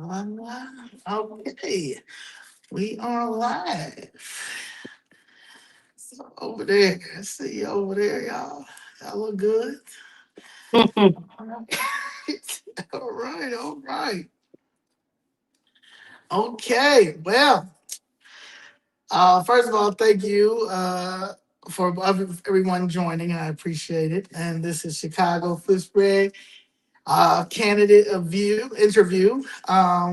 Okay, we are live. So over there, I see you over there, y'all. Y'all look good. All right, all right, all right. Okay, well, first of all, thank you for everyone joining. I appreciate it. And this is Chicago Flip Spread candidate of view interview.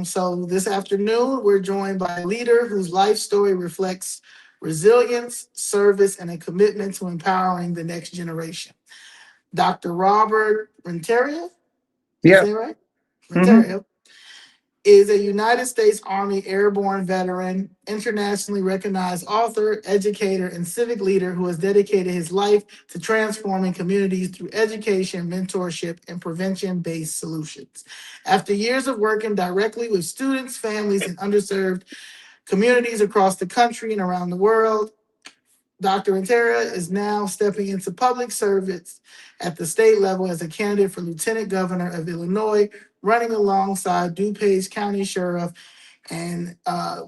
So this afternoon, we're joined by a leader whose life story reflects resilience, service, and a commitment to empowering the next generation. Dr. Robert Renteria, did I Yeah. say it right? hmm Renteria is a United States Army airborne veteran, internationally recognized author, educator, and civic leader who has dedicated his life to transforming communities through education, mentorship, and prevention based solutions. After years of working directly with students, families, and underserved communities across the country and around the world, Dr. Renteria is now stepping into public service at the state level as a candidate for Lieutenant Governor of Illinois, running alongside DuPage County Sheriff and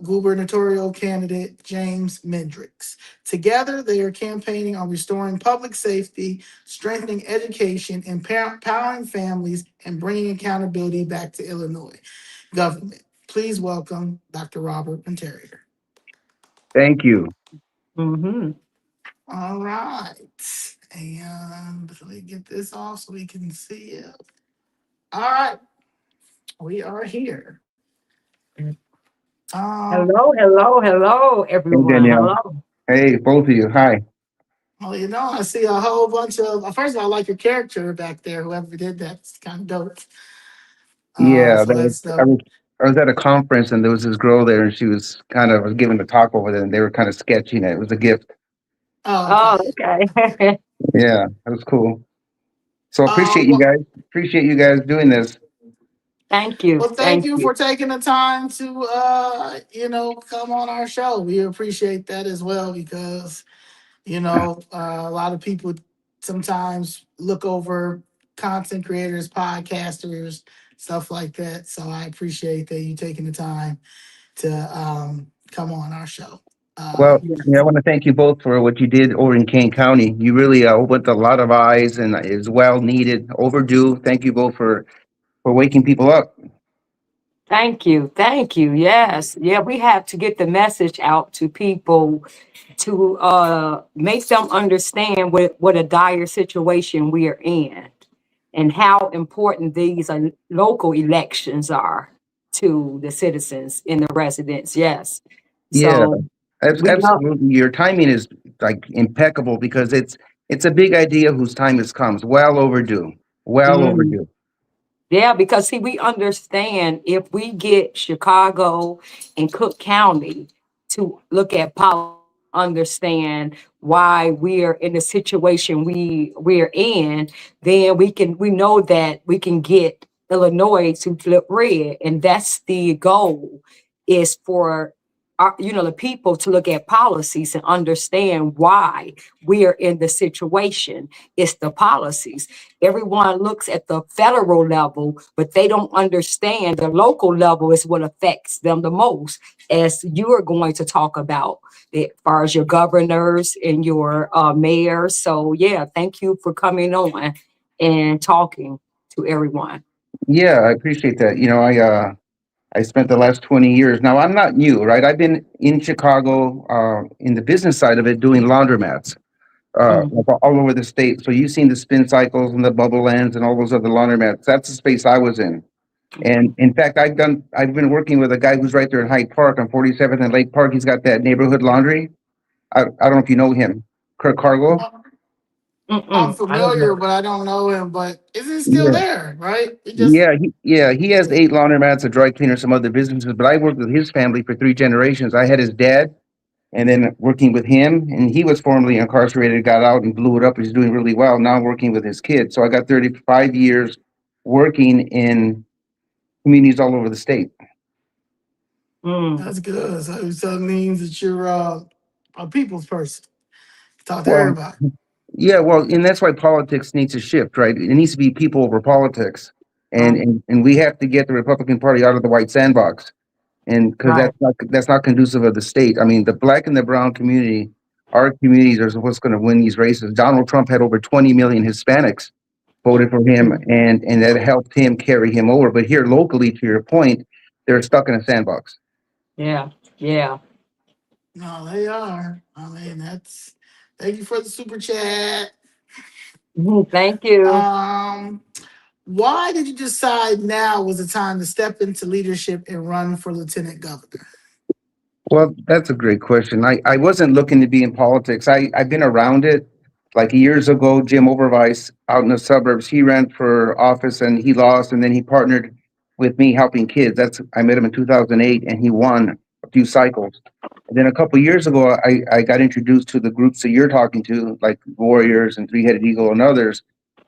gubernatorial candidate James Mendricks. Together, they are campaigning on restoring public safety, strengthening education, empowering families, and bringing accountability back to Illinois government. Please welcome Dr. Robert Ontario. Thank you. hmm All right. And let me get this off so we can see it. All right. We are here. Um, Hello, hello, hello, Hey, everyone. Danielle. Hello. Hey, both of you. Hi. well, I see a whole bunch of, first of all, I like your character back there. Whoever did that's kind of dope. Yeah, So that's I dope. was I was at a conference and there was this girl there and she was kind of was giving a talk over there and they were kind of sketching it. It was a gift. Oh, Oh, okay. okay. Yeah, that was cool. So Well, appreciate you guys doing this. Thank you. thank Thank you you. for taking the time to, come on our show. We appreciate that as well because a lot of people sometimes look over content creators, podcasters, stuff like that. So I appreciate that you taking the time to come on our show. Well, Um, Yeah. yeah, I want to thank you both for what you did over in Kane County. You really opened a lot of eyes and is well needed, overdue. Thank you both for waking people up. Thank you. Thank you. Yes. Yeah, we have to get the message out to people to make them understand what a dire situation we are in and how important these local elections are to the citizens and the residents. Yes. Yeah. So we know. Absolutely. Your timing is like impeccable because it's a big idea whose time has come. It's well overdue. Well Mm. overdue. Yeah, because see, we understand if we get Chicago and Cook County to look at policy, understand why we're in the situation we're in, then we know that we can get Illinois to flip red, and that's the goal is for the people to look at policies and understand why we are in the situation. It's the policies. Everyone looks at the federal level, but they don't understand the local level is what affects them the most, as you are going to talk about as far as your governors and your mayors. So yeah, thank you for coming on and talking to everyone. Yeah, I appreciate that. I spent the last 20 years. Now I'm not new, right? I've been in Chicago in the business side of it doing laundromats. Mhm. All over the state. So you've seen the spin cycles and the bubble lands and all those other laundromats. That's the space I was in. And in fact, I've been working with a guy who's right there in Hyde Park on 47th and Lake Park. He's got that neighborhood laundry. I don't know if you know him, Kirk Cargo. I'm I don't familiar, know. but I don't know him. But is he still Yeah. there? Right? He just He has 8 laundromats, a dry cleaner, some other businesses. But I worked with his family for 3 generations. I had his dad, and then working with him, and he was formerly incarcerated, got out and blew it up. He's doing really well now, working with his kids. So I got 35 years working in communities all over the state. Mm. that's good. So it means that you're a people's person. Talk to Well, everybody. yeah, well, and that's why politics needs to shift, right? It needs to be people over politics. and we have to get the Republican Party out of the white sandbox, and because Right. that's not conducive of the state. I mean, the black and the brown community, our communities are what's going to win these races. Donald Trump had over 20 million Hispanics voted for him, and that helped him carry him over. But here locally, to your point, they're stuck in a sandbox. Yeah. Yeah. No, they are. I mean, thank you for the super chat. Thank you. Why did you decide now was the time to step into leadership and run for lieutenant governor? Well, that's a great question. I wasn't looking to be in politics. I've been around it. Like years ago, Jim Overvice out in the suburbs, he ran for office and he lost, and then he partnered with me helping kids. I met him in 2008 and he won a few cycles. And then a couple of years ago, I got introduced to the groups that you're talking to, like Warriors and Three-Headed Eagle and others.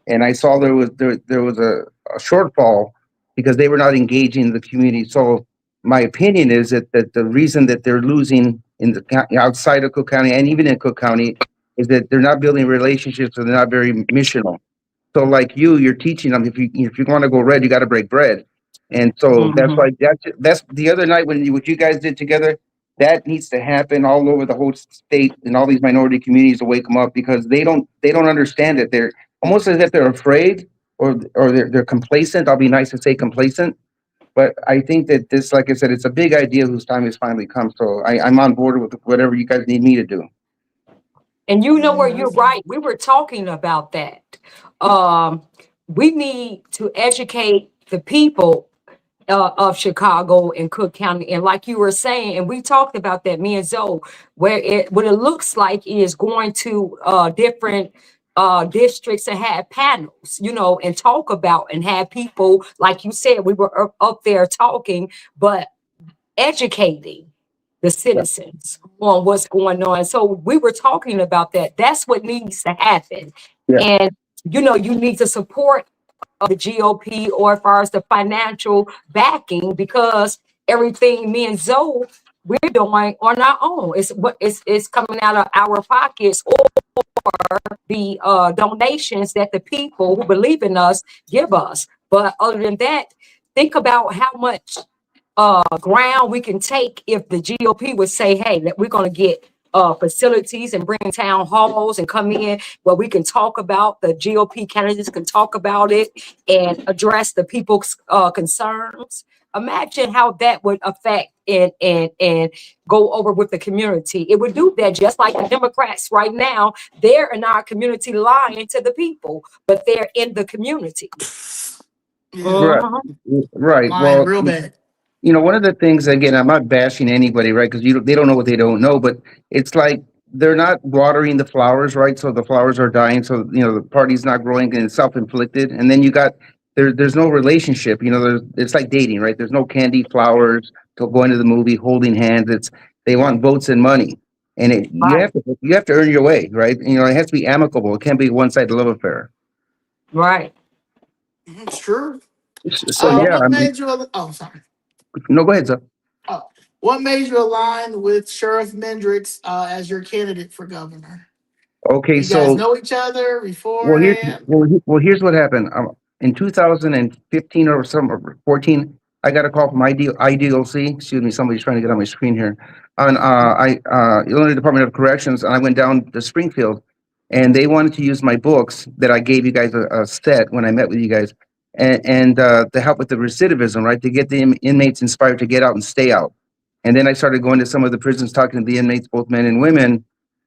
And I saw there was a shortfall because they were not engaging the community. So my opinion is that the reason that they're losing in the outside of Cook County and even in Cook County is that they're not building relationships and they're not very missional. So like you're teaching them, if you want to go red, you got to break bread. And so that's why that's the other night when what you guys did together, that needs to happen all over the whole state and all these minority communities to wake them up, because they don't understand it. They're almost as if they're afraid or they're complacent. I'll be nice to say complacent. But I think that this, like I said, it's a big idea whose time has finally come. So I'm on board with whatever you guys need me to do. And you know where you're right. We were talking about that. We need to educate the people of Chicago and Cook County. And like you were saying, and we talked about that, me and Zoe, what it looks like is going to different districts and have panels, and talk about and have people, like you said, we were up there talking, but educating the citizens on what's going on. So we were talking about that. That's what needs to happen. Yeah. And, you need to support the GOP or as far as the financial backing, because everything me and Zoe, we're doing on our own. It's coming out of our pockets or the donations that the people who believe in us give us. But other than that, think about how much ground we can take if the GOP would say, hey, that we're going to get facilities and bring town halls and come in where we can talk about, the GOP candidates can talk about it and address the people's concerns. Imagine how that would affect and go over with the community. It would do that just like the Democrats right now. They're in our community lying to the people, but they're in the community. Yeah. Right. Lying Well, real bad. one of the things, again, I'm not bashing anybody, right? Because they don't know what they don't know, but it's like they're not watering the flowers, right? So the flowers are dying. So, the party's not growing and it's self-inflicted. And then you got, there's no relationship, it's like dating, right? There's no candy, flowers, to going to the movie, holding hands. They want votes and money. And you have to earn your way, right? It has to be amicable. It can't be a one-sided love affair. Right. It's true. So What made you? Oh, sorry. No, go ahead, sir. What made you align with Sheriff Mendricks as your candidate for governor? Okay, you guys know each other before? Here's what happened. In 2015 or 14, I got a call from IDOC. Excuse me, somebody's trying to get on my screen here. On Illinois Department of Corrections, and I went down to Springfield, and they wanted to use my books that I gave you guys a set when I met with you guys, and to help with the recidivism, right? To get the inmates inspired to get out and stay out. And then I started going to some of the prisons, talking to the inmates, both men and women.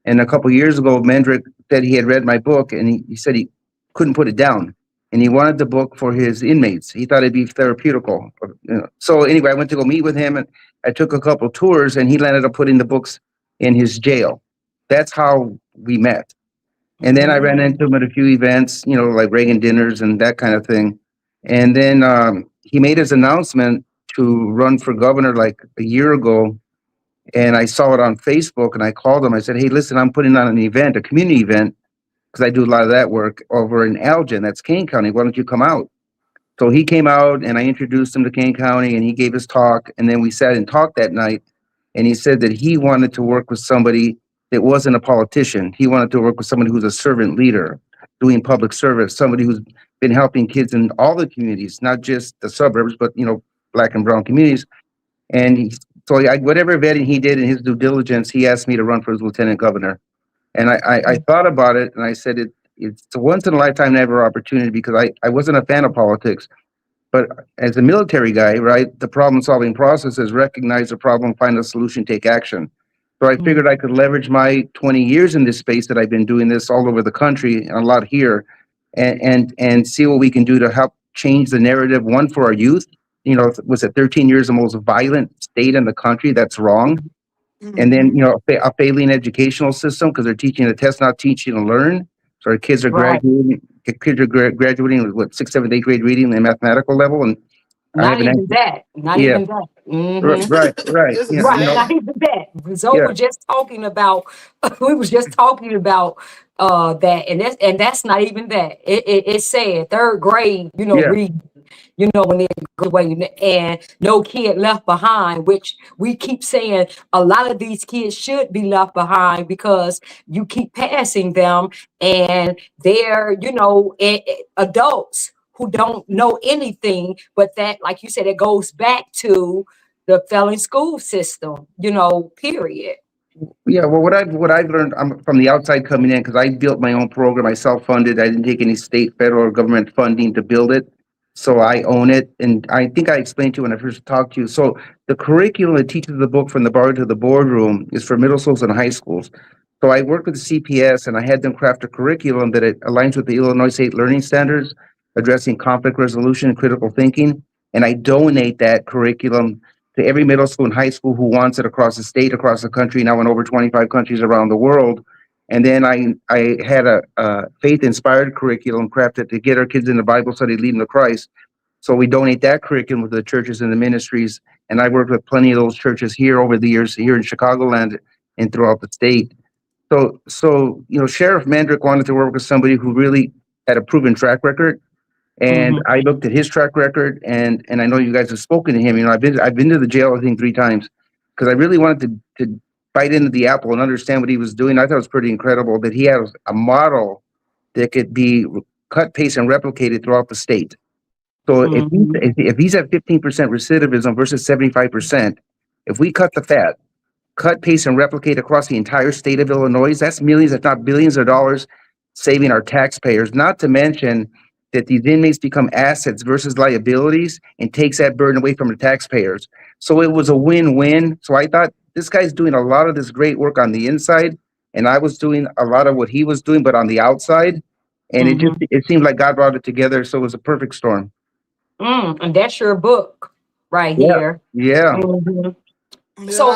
And a couple of years ago, Mendrick said he had read my book, and he said he couldn't put it down. And he wanted the book for his inmates. He thought it'd be therapeutical. So anyway, I went to go meet with him, and I took a couple of tours, and he landed up putting the books in his jail. That's how we met. And then I ran into him at a few events, like Reagan dinners and that kind of thing. And then he made his announcement to run for governor like a year ago. And I saw it on Facebook, and I called him. I said, hey, listen, I'm putting on an event, a community event, because I do a lot of that work over in Elgin. That's Kane County. Why don't you come out? So he came out, and I introduced him to Kane County, and he gave his talk. And then we sat and talked that night. And he said that he wanted to work with somebody that wasn't a politician. He wanted to work with somebody who's a servant leader. doing public service, somebody who's been helping kids in all the communities, not just the suburbs, but Black and brown communities. And whatever vetting he did in his due diligence, he asked me to run for his lieutenant governor. And I thought about it, and I said it's a once in a lifetime ever opportunity, because I wasn't a fan of politics. But as a military guy, right, the problem solving process is recognize the problem, find a solution, take action. So I figured I could leverage my 20 years in this space that I've been doing this all over the country and a lot here, and see what we can do to help change the narrative. One, for our youth, was it 13 years the most violent state in the country? That's wrong. And then, a failing educational system, because they're teaching to test, not teaching to learn. So our kids are graduating with what, 6th, 7th, 8th grade reading and mathematical level, and Not even that. Not even that. Right. Right, not even that. So we're just talking about. We was just talking about that, and that's not even that. It said 3rd grade. Read. When they go away, and no kid left behind, which we keep saying a lot of these kids should be left behind, because you keep passing them, and they're adults who don't know anything. But that, like you said, it goes back to the failing school system, period. Yeah, well, what I've learned, I'm from the outside coming in, because I built my own program. I self-funded. I didn't take any state, federal, or government funding to build it. So I own it. And I think I explained to you when I first talked to you. So the curriculum that teaches the book From the Bar to the Boardroom is for middle schools and high schools. So I worked with the CPS, and I had them craft a curriculum that it aligns with the Illinois State Learning Standards, addressing conflict resolution and critical thinking. And I donate that curriculum to every middle school and high school who wants it, across the state, across the country, now in over 25 countries around the world. And then I had a faith-inspired curriculum crafted to get our kids in the Bible study, lead them to Christ. So we donate that curriculum to the churches and the ministries. And I worked with plenty of those churches here over the years, here in Chicagoland and throughout the state. So Sheriff Mandrick wanted to work with somebody who really had a proven track record. And I looked at his track record, and I know you guys have spoken to him. I've been to the jail, I think, 3 times, because I really wanted to bite into the apple and understand what he was doing. I thought it was pretty incredible that he had a model that could be cut, paste, and replicated throughout the state. So if he's at 15% recidivism versus 75%, if we cut the fat, cut, paste, and replicate across the entire state of Illinois, that's millions, if not billions of dollars, saving our taxpayers. Not to mention that these inmates become assets versus liabilities, and takes that burden away from the taxpayers. So it was a win-win. So I thought, this guy's doing a lot of this great work on the inside, and I was doing a lot of what he was doing, but on the outside. And it seemed like God brought it together. So it was a perfect storm. And that's your book right here. Yeah. So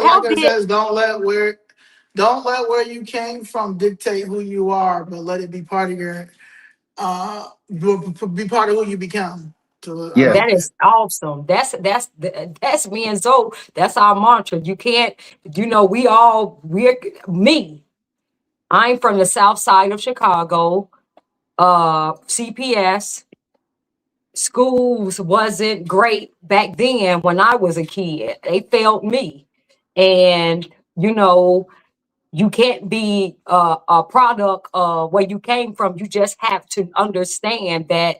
how it says, don't let where you came from dictate who you are, but let it be part of your be part of who you become. That is awesome. That's me and Zoe. That's our mantra. You can't, we're me. I'm from the south side of Chicago. CPS schools wasn't great back then when I was a kid. They failed me. And you can't be a product of where you came from. You just have to understand that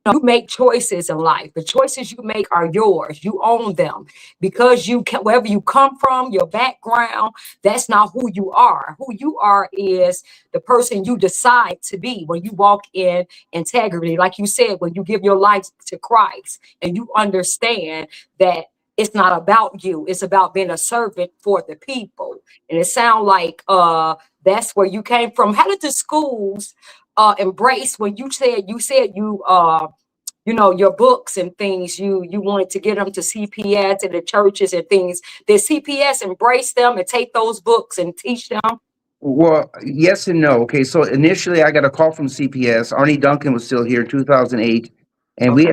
you make choices in life. The choices you make are yours. You own them, because wherever you come from, your background, that's not who you are. Who you are is the person you decide to be when you walk in integrity. Like you said, when you give your life to Christ and you understand that it's not about you. It's about being a servant for the people. And it sounds like that's where you came from. How did the schools embrace when you said your books and things, you wanted to get them to CPS and the churches and things? Did CPS embrace them and take those books and teach them? Well, yes and no. Okay, so initially I got a call from CPS. Arnie Duncan was still here in 2008. And we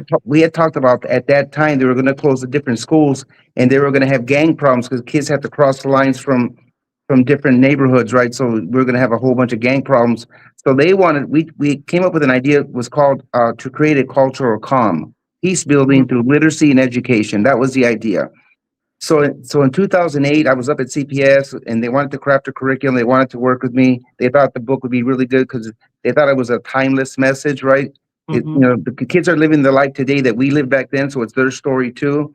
had talked about, at that time, they were going to close the different schools, and they were going to have gang problems because kids have to cross the lines from different neighborhoods, right? So we we're going to have a whole bunch of gang problems. So we came up with an idea. It was called to create a cultural calm, peace building through literacy and education. That was the idea. So in 2008, I was up at CPS and they wanted to craft a curriculum. They wanted to work with me. They thought the book would be really good because they thought it was a timeless message, right? Mm-hmm. The kids are living the life today that we lived back then, so it's their story too.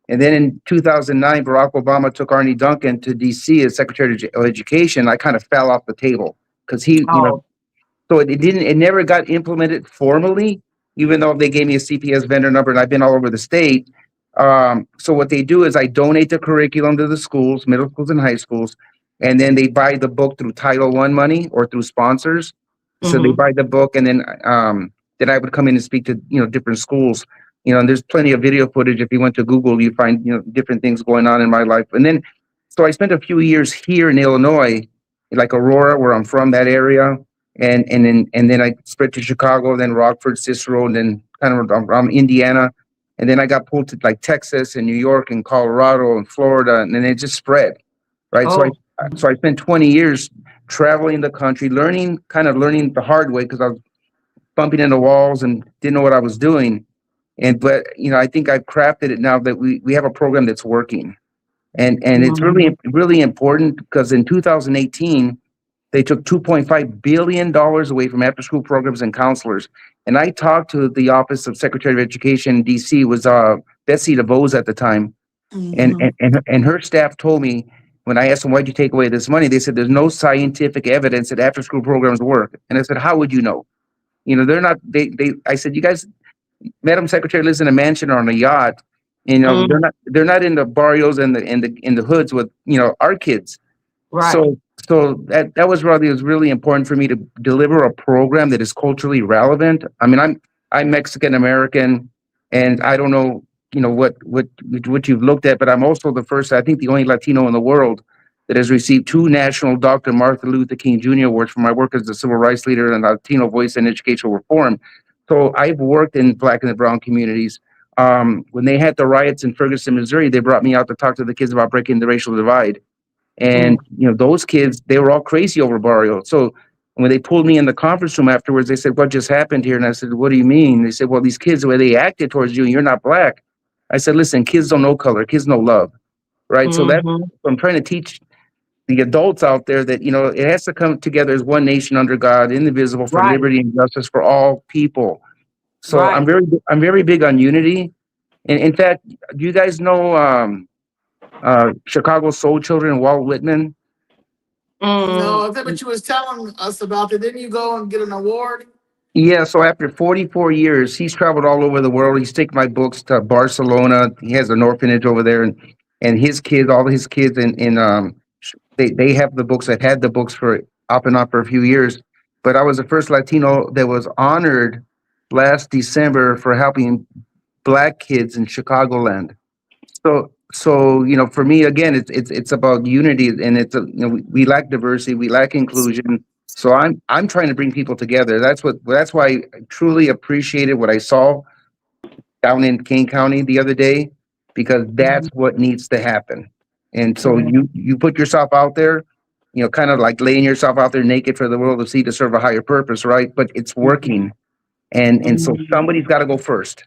And then in 2009, Barack Obama took Arnie Duncan to DC as Secretary of Education. I kind of fell off the table because Oh, so it never got implemented formally, even though they gave me a CPS vendor number and I've been all over the state. So what they do is I donate the curriculum to the schools, middle schools and high schools, and then they buy the book through Title I money or through sponsors. So they mm-hmm. buy the book and then I would come in and speak to, different schools. And there's plenty of video footage. If you went to Google, you find, different things going on in my life. And then, so I spent a few years here in Illinois, like Aurora, where I'm from, that area and then I spread to Chicago, then Rockford, Cicero, and then kind of around Indiana, and then I got pulled to like Texas and New York and Colorado and Florida, and then it just spread, right? So I Oh, so I spent 20 years traveling the country, learning the hard way because I was bumping into walls and didn't know what I was doing. But I think I've crafted it now that we have a program that's working, and it's mm-hmm. really important because in 2018 they took $2.5 billion away from after school programs and counselors. And I talked to the Office of Secretary of Education in DC, was Betsy DeVos at the time. And, Mhm. and her staff told me when I asked them, why'd you take away this money? They said, there's no scientific evidence that after school programs work. And I said, how would you know? They're not, I said, you guys, Madam Secretary lives in a mansion or on a yacht. Mm, They're not in the barrios and in the hoods with, our kids. right. So that was really important for me to deliver a program that is culturally relevant. I mean, I'm Mexican American, and I don't know, what you've looked at, but I'm also the first, I think, the only Latino in the world that has received two national Dr. Martin Luther King Jr. awards for my work as a civil rights leader and Latino voice in educational reform. So I've worked in Black and the brown communities. When they had the riots in Ferguson, Missouri, they brought me out to talk to the kids about breaking the racial divide. And Mm, those kids, they were all crazy over Barrio. So when they pulled me in the conference room afterwards, they said, "What just happened here?" And I said, "What do you mean?" They said, "Well, these kids, the way they acted towards you, and you're not black." I said, "Listen, kids don't know color. Kids know love, right?" So that's mm-hmm. what I'm trying to teach the adults out there that it has to come together as one nation under God, indivisible, for Right, liberty and justice for all people. So right. I'm very big on unity. And in fact, do you guys know Chicago Soul Children, Walt Whitman? Mm, No, I think what you was telling us about it. Didn't you go and get an award? Yeah, so after 44 years, he's traveled all over the world. He's taken my books to Barcelona. He has an orphanage over there, and his kids, all his kids, they have the books. I've had the books for off and on for a few years, but I was the first Latino that was honored last December for helping Black kids in Chicagoland. So for me again, it's about unity, and we lack diversity, we lack inclusion. So I'm trying to bring people together. That's why I truly appreciated what I saw down in Kane County the other day, because that's mhm. what needs to happen. And so Amen. you put yourself out there, kind of like laying yourself out there naked for the world to see, to serve a higher purpose, right? But it's Mhm, working, and so mhm. somebody's got to go first.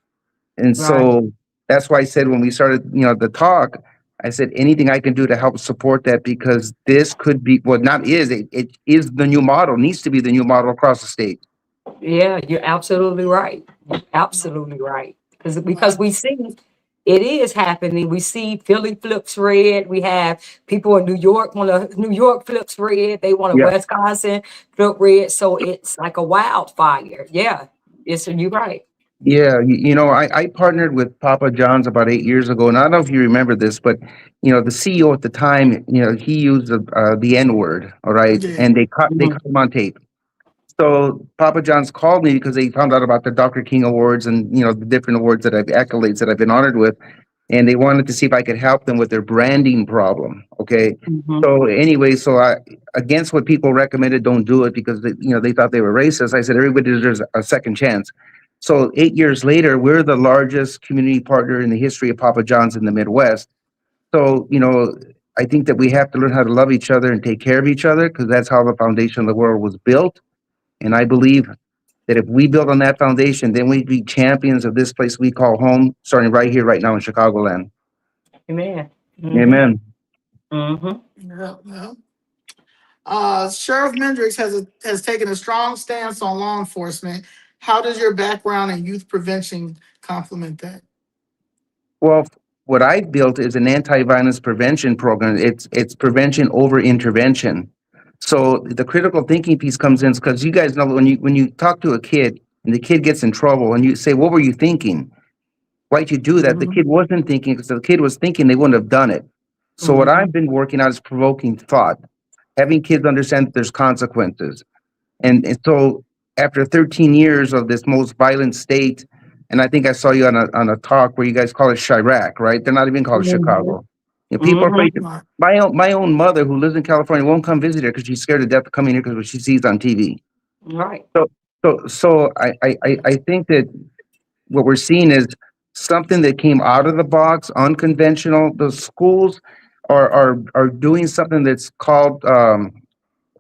And Right. so that's why I said when we started, the talk, I said anything I can do to help support that, because this could be, well, not is, it is the new model, needs to be the new model across the state. Yeah, you're absolutely right. You're absolutely right. Because Well, we see it is happening. We see Philly flips red. We have people in New York want to New York flips red. They want a Yeah. Wisconsin flip red. So it's like a wildfire. Yeah, it's you're right. Yeah. I partnered with Papa John's about 8 years ago. And I don't know if you remember this, but, the CEO at the time, he used the N word. All right. yeah. And they caught Mhm. him on tape. So Papa John's called me because they found out about the Dr. King Awards and the different awards accolades that I've been honored with, and they wanted to see if I could help them with their branding problem. Okay, Mhm. so anyway, so I, against what people recommended, don't do it because they thought they were racist. I said everybody deserves a second chance. So 8 years later, we're the largest community partner in the history of Papa John's in the Midwest. So I think that we have to learn how to love each other and take care of each other, because that's how the foundation of the world was built. And I believe that if we build on that foundation, then we'd be champions of this place we call home, starting right here, right now in Chicagoland. Amen. Mm-hmm. Amen. Mm-hmm. Yep, yep. Sheriff Mendricks has taken a strong stance on law enforcement. How does your background in youth prevention complement that? Well, what I built is an anti-violence prevention program. It's prevention over intervention. So the critical thinking piece comes in because you guys know when you talk to a kid and the kid gets in trouble and you say, "What were you thinking? Why'd you do that?" The Mhm. kid wasn't thinking because if the kid was thinking, they wouldn't have done it. So what Mm-hmm. I've been working on is provoking thought, having kids understand that there's consequences. And so after 13 years of this most violent state, and I think I saw you on a talk where you guys call it Chirac, right? They're not even called Mm-hmm. Chicago. You know, people are afraid Mm-hmm. to, Right. my own mother who lives in California won't come visit her because she's scared to death of coming here because what she sees on TV. Right. So so I think that what we're seeing is something that came out of the box, unconventional. The schools are doing something that's called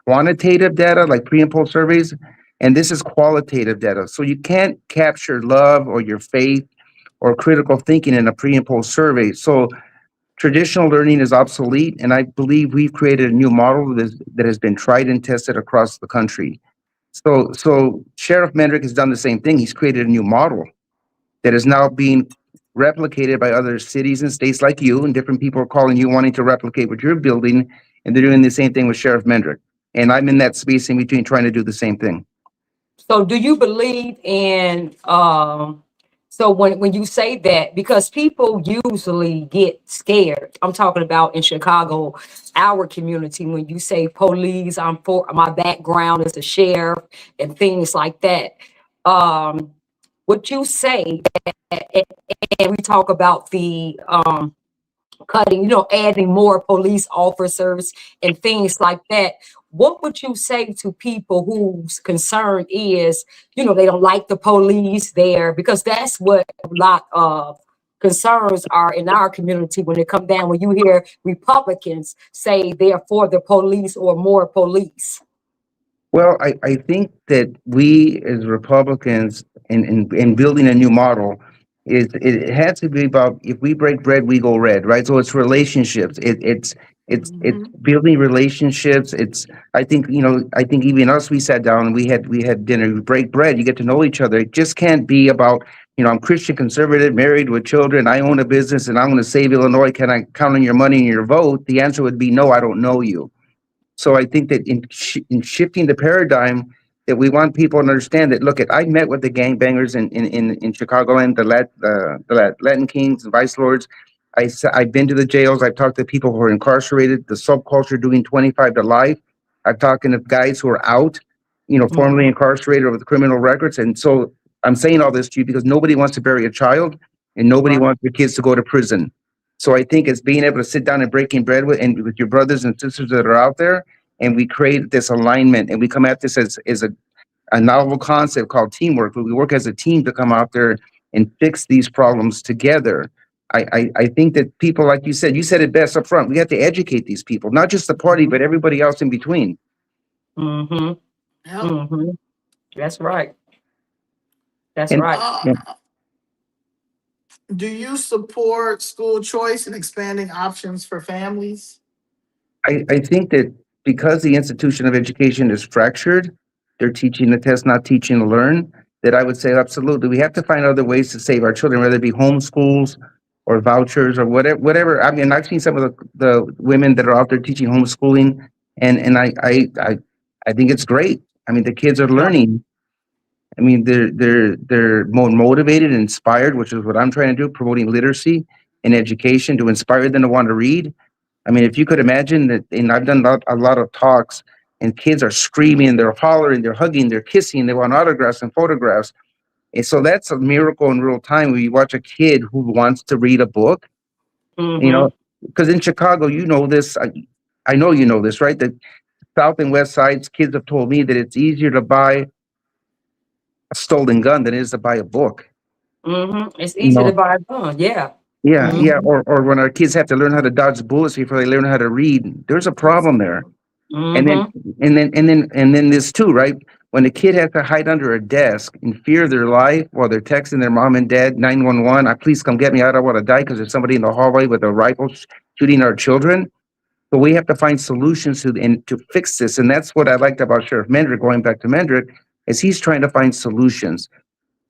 quantitative data, like pre and post surveys, and this is qualitative data. So you can't capture love or your faith or critical thinking in a pre and post survey. So traditional learning is obsolete, and I believe we've created a new model that has been tried and tested across the country. So Sheriff Mendrick has done the same thing. He's created a new model that is now being replicated by other cities and states like you, and different people are calling you wanting to replicate what you're building, and they're doing the same thing with Sheriff Mendrick. And I'm in that space in between trying to do the same thing. So do you believe in so when you say that, because people usually get scared. I'm talking about in Chicago, our community, when you say police, I'm for my background is a sheriff and things like that. Um what you say and we talk about the cutting, adding more police officers and things like that. What would you say to people whose concern is, they don't like the police there? Because that's what a lot of concerns are in our community when it come down, when you hear Republicans say they're for the police or more police. Well, I think that we as Republicans in building a new model is it has to be about if we break bread, we go red, right? So it's relationships. It's Mhm. building relationships. It's I think even us we sat down and we had dinner. We break bread. You get to know each other. It just can't be about I'm Christian conservative, married with children. I own a business and I'm going to save Illinois. Can I count on your money and your vote? The answer would be no. I don't know you. So I think that in shifting the paradigm, that we want people to understand that. Look, I met with the gangbangers in Chicagoland, the Latin Kings, the Vice Lords. I've been to the jails. I've talked to people who are incarcerated, the subculture doing 25 to life. I've talked to guys who are out, formerly Mhm. incarcerated with criminal records. And so I'm saying all this to you because nobody wants to bury a child, and nobody Right. wants their kids to go to prison. So I think it's being able to sit down and breaking bread with your brothers and sisters that are out there, and we create this alignment, and we come at this as a novel concept called teamwork, where we work as a team to come out there and fix these problems together. I think that people, like you said it best up front. We have to educate these people, not just the party, but everybody else in between. Mm-hmm. Yep. Mm-hmm. That's right. That's And right. Uh, yeah, do you support school choice and expanding options for families? I think that because the institution of education is fractured, they're teaching the test, not teaching to learn, that I would say absolutely. We have to find other ways to save our children, whether it be homeschools or vouchers or whatever. I mean, I've seen some of the women that are out there teaching homeschooling, and I think it's great. I mean, the kids are Right. learning. I mean, they're more motivated and inspired, which is what I'm trying to do, promoting literacy and education to inspire them to want to read. I mean, if you could imagine that, and I've done a lot of talks, and kids are screaming, they're hollering, they're hugging, they're kissing, they want autographs and photographs. And so that's a miracle in real time when you watch a kid who wants to read a book, you know, Mm-hmm. because in Chicago, you know this, I know you know this, right? The South and West Sides kids have told me that it's easier to buy a stolen gun than it is to buy a book. Mm-hmm. It's You easy to know, buy a gun. Yeah. yeah, Yep. yeah. Mm-hmm. Or when our kids have to learn how to dodge bullets before they learn how to read, there's a problem there. And then Mm-hmm. and then this too, right? When a kid has to hide under a desk in fear of their life while they're texting their mom and dad 911, please come get me. I don't want to die because there's somebody in the hallway with a rifle shooting our children. But we have to find solutions to fix this. And that's what I liked about Sheriff Mendrick, going back to Mendrick, is he's trying to find solutions.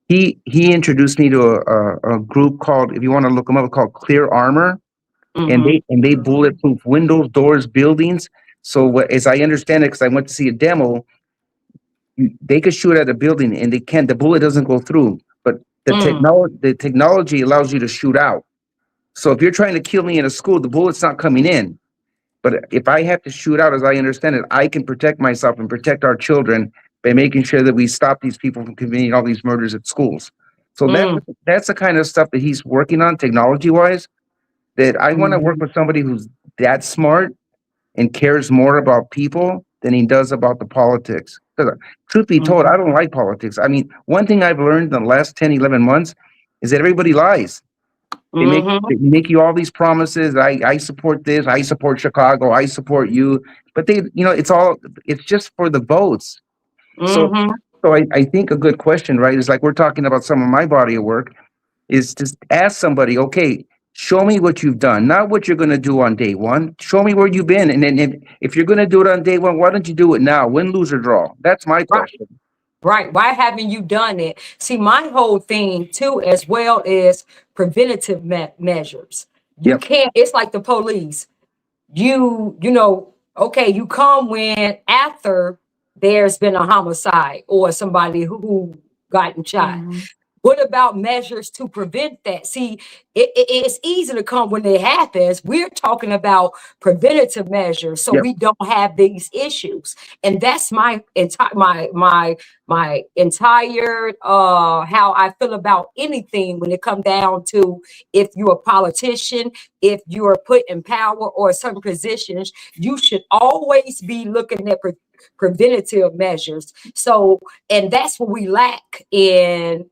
He introduced me to a group called, if you want to look them up, called Clear Armor, and they bulletproof windows, doors, buildings. So as I understand it, because I went to see a demo, they could shoot at a building and the bullet doesn't go through, but the technology allows you to shoot out. So if you're trying to kill me in a school, the bullet's not coming in. But if I have to shoot out, as I understand it, I can protect myself and protect our children by making sure that we stop these people from committing all these murders at schools. So that's the kind of stuff that he's working on technology-wise, that I want to work with somebody who's that smart and cares more about people than he does about the politics. Because truth be told, I don't like politics. I mean, one thing I've learned in the last 10, 11 months is that everybody lies. They make you all these promises. I support this. I support Chicago. I support you. But it's just for the votes. So I think a good question, right, is like we're talking about some of my body of work, is to ask somebody, okay, show me what you've done, not what you're going to do on day one. Show me where you've been. And then if you're going to do it on day one, why don't you do it now? Win, lose, or draw? That's my question. Right. Why haven't you done it? See, my whole thing too, as well, is preventative measures. You can't, it's like the police. You know, okay, you come when after there's been a homicide or somebody who gotten shot. What about measures to prevent that? See, it's easy to come when it happens. We're talking about preventative measures, so we don't have these issues. And that's my entire how I feel about anything when it comes down to, if you're a politician, if you're put in power or certain positions, you should always be looking at preventative measures. So, and that's what we lack in.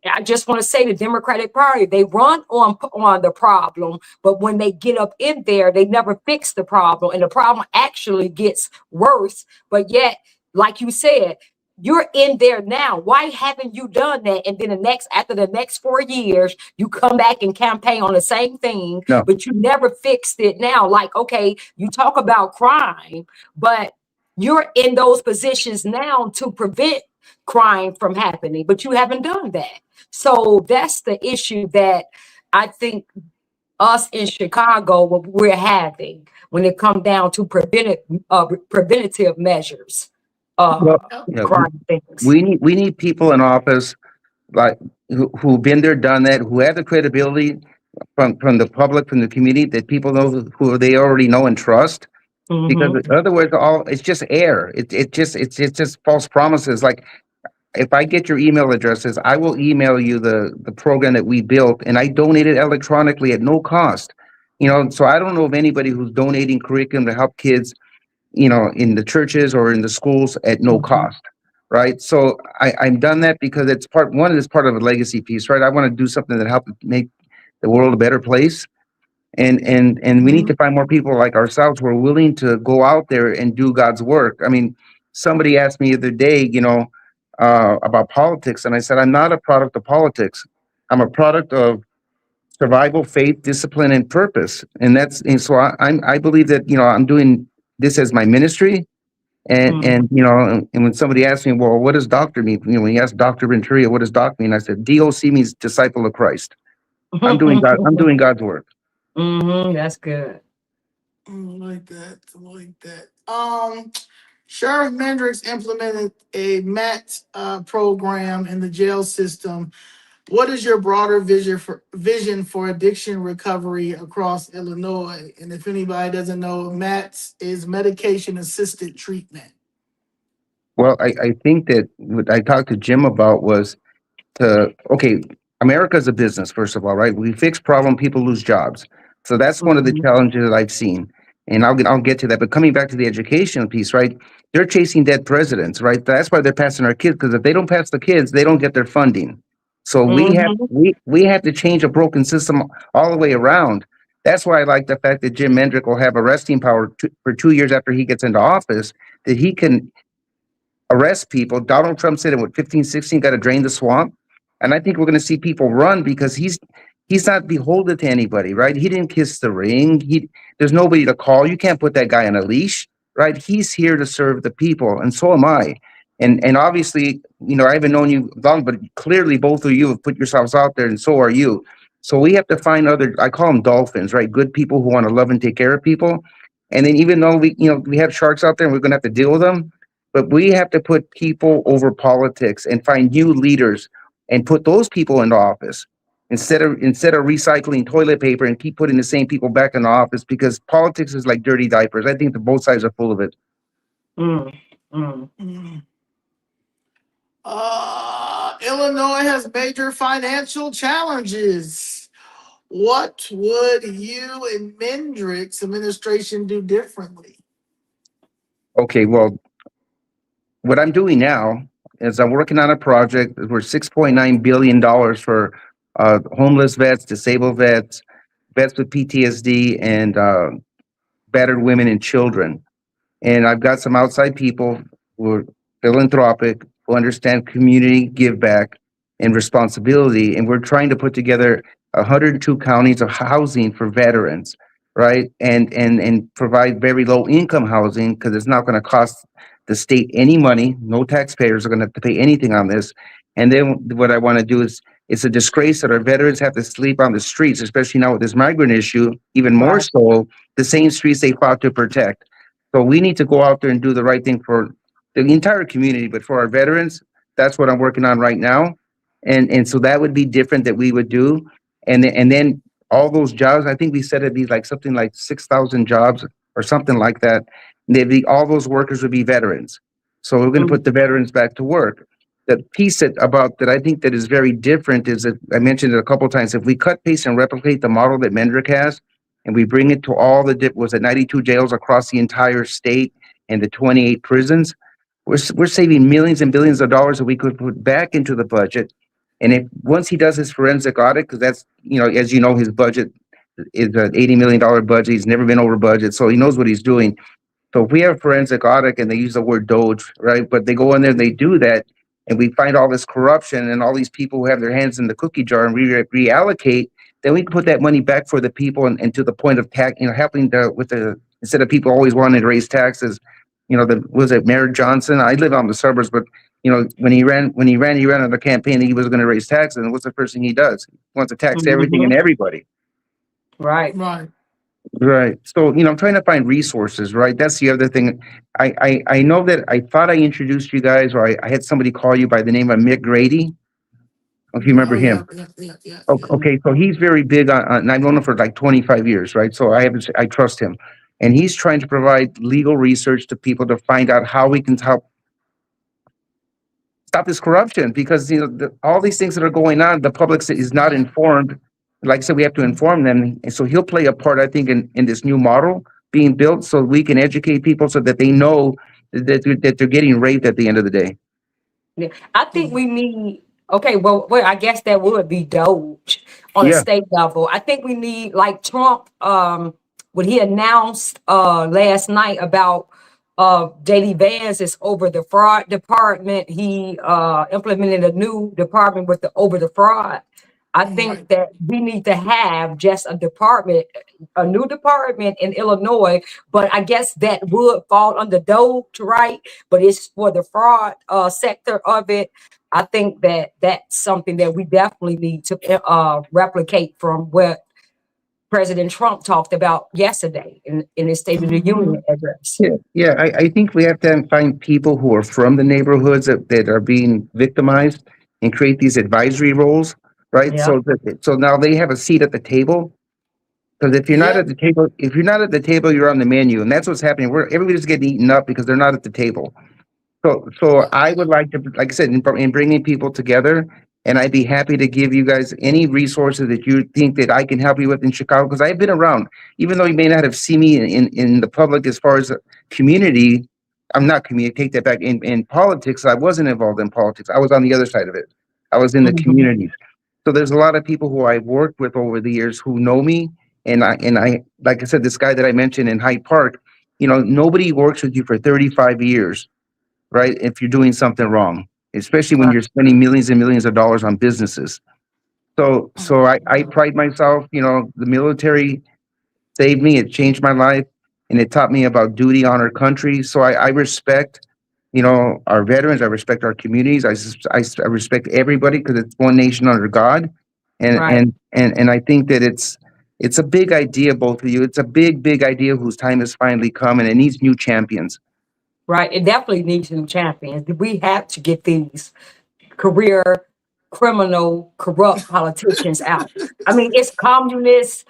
I just want to say the Democratic Party, they run on the problem, but when they get up in there, they never fix the problem, and the problem actually gets worse. But yet, like you said, you're in there now. Why haven't you done that? And then after the next 4 years, you come back and campaign on the same thing, but you never fixed it now. Like, okay, you talk about crime, but you're in those positions now to prevent crime from happening, but you haven't done that. So that's the issue that I think us in Chicago, what we're having when it comes down to preventative measures. Crime things. We need people in office like who've been there, done that, who have the credibility from the public, from the community, that people know who they already know and trust. Because otherwise, it's just air. It's just false promises. Like, if I get your email addresses, I will email you the program that we built, and I donate it electronically at no cost. So I don't know of anybody who's donating curriculum to help kids, in the churches or in the schools at no cost, right? So I'm done that because it's part of a legacy piece, right? I want to do something that helps make the world a better place. And we need to find more people like ourselves who are willing to go out there and do God's work. I mean, somebody asked me the other day, about politics, and I said, I'm not a product of politics. I'm a product of survival, faith, discipline, and purpose. And so I believe that, I'm doing this as my ministry. And when somebody asked me, well, what does doctor mean? When you ask Dr. Renteria, what does doc mean? I said, DOC means disciple of Christ. I'm doing God's work. That's good. I like that. Sheriff Mendricks implemented a MET program in the jail system. What is your broader vision for addiction recovery across Illinois? And if anybody doesn't know, MET is medication assisted treatment. Well, I think that what I talked to Jim about was America's a business, first of all, right? We fix problem, people lose jobs. So that's one of the challenges that I've seen. And I'll get to that. But coming back to the educational piece, right? They're chasing dead presidents, right? That's why they're passing our kids, because if they don't pass the kids, they don't get their funding. So we have to change a broken system all the way around. That's why I like the fact that Jim Mendrick will have arresting power for 2 years after he gets into office, that he can arrest people. Donald Trump said in 15, 16, got to drain the swamp. And I think we're going to see people run because he's he's not beholden to anybody, right? He didn't kiss the ring. There's nobody to call. You can't put that guy on a leash, right? He's here to serve the people, and so am I. And obviously, I haven't known you long, but clearly both of you have put yourselves out there, and so are you. So we have to find other, I call them dolphins, right? Good people who want to love and take care of people. And then even though we have sharks out there and we're going to have to deal with them, but we have to put people over politics and find new leaders and put those people into office instead of recycling toilet paper and keep putting the same people back in the office, because politics is like dirty diapers. I think that both sides are full of it. Mm, mm. Mm. Illinois has major financial challenges. What would you and Mendrick's administration do differently? Okay, well, what I'm doing now is I'm working on a project. We're $6.9 billion for homeless vets, disabled vets, vets with PTSD, and battered women and children. And I've got some outside people who are philanthropic, who understand community give back and responsibility. And we're trying to put together 102 counties of housing for veterans, right? And provide very low income housing, because it's not going to cost the state any money. No taxpayers are going to have to pay anything on this. And then what I want to do is, it's a disgrace that our veterans have to sleep on the streets, especially now with this migrant issue, even more Right. so, the same streets they fought to protect. So we need to go out there and do the right thing for the entire community, but for our veterans, that's what I'm working on right now. And so that would be different that we would do. And then all those jobs, I think we said it'd be like something like 6,000 jobs or something like that. They'd be, all those workers would be veterans. So we're going to put the veterans back to work. The piece that I think that is very different is that I mentioned it a couple of times. If we cut, paste, and replicate the model that Mendrick has, and we bring it to all the 92 jails across the entire state and the 28 prisons, we're saving millions and billions of dollars that we could put back into the budget. And if once he does his forensic audit, because that's, as you know, his budget is an $80 million budget. He's never been over budget, so he knows what he's doing. So if we have forensic audit, and they use the word Doge, right? But they go in there and they do that, and we find all this corruption and all these people who have their hands in the cookie jar, and reallocate, then we can put that money back for the people, and to the point of tax, helping instead of people always wanting to raise taxes. Was it Mayor Johnson? I live on the suburbs, but when he ran on the campaign that he was going to raise taxes, and what's the first thing he does? He wants to tax everything and everybody. Right. Right. Right. So, I'm trying to find resources, right? That's the other thing. I know that I thought I introduced you guys, or I had somebody call you by the name of Mick Grady. If you remember him. Yeah. Okay, so he's very big on, and I've known him for like 25 years, right? So I trust him. And he's trying to provide legal research to people to find out how we can help stop this corruption, because all these things that are going on, the public is not informed. Like I said, we have to inform them. And so he'll play a part, I think, in this new model being built, so we can educate people so that they know that they're getting raped at the end of the day. Yeah. I think we need, okay, well, I guess that would be Doge on a state level. I think we need, like Trump, when he announced last night about J.D. Vance is over the fraud department. He implemented a new department over the fraud. I think that we need to have just a new department in Illinois, but I guess that would fall under Doge, right? But it's for the fraud sector of it. I think that that's something that we definitely need to replicate from what President Trump talked about yesterday in his State of the Union address. Yeah. I think we have to find people who are from the neighborhoods that are being victimized and create these advisory roles, right? Yeah. So now they have a seat at the table. Because if you're not at the table, you're on the menu, and that's what's happening. Everybody's getting eaten up because they're not at the table. So I would like to, like I said, in bringing people together. And I'd be happy to give you guys any resources that you think that I can help you with in Chicago, because I've been around. Even though you may not have seen me in the public as far as community, I'm not community, take that back. In politics, I wasn't involved in politics. I was on the other side of it. I was in the communities. So there's a lot of people who I've worked with over the years who know me. And I, like I said, this guy that I mentioned in Hyde Park, nobody works with you for 35 years, right? If you're doing something wrong. Especially when you're spending millions and millions of dollars on businesses. So I pride myself, the military saved me, it changed my life, and it taught me about duty, honor, country. So I respect, our veterans. I respect our communities. I respect everybody because it's one nation under God, and Right. and and I think that it's a big idea, both of you. It's a big idea whose time has finally come, and it needs new champions. Right. It definitely needs new champions. We have to get these career criminal corrupt politicians out. I mean, it's communists,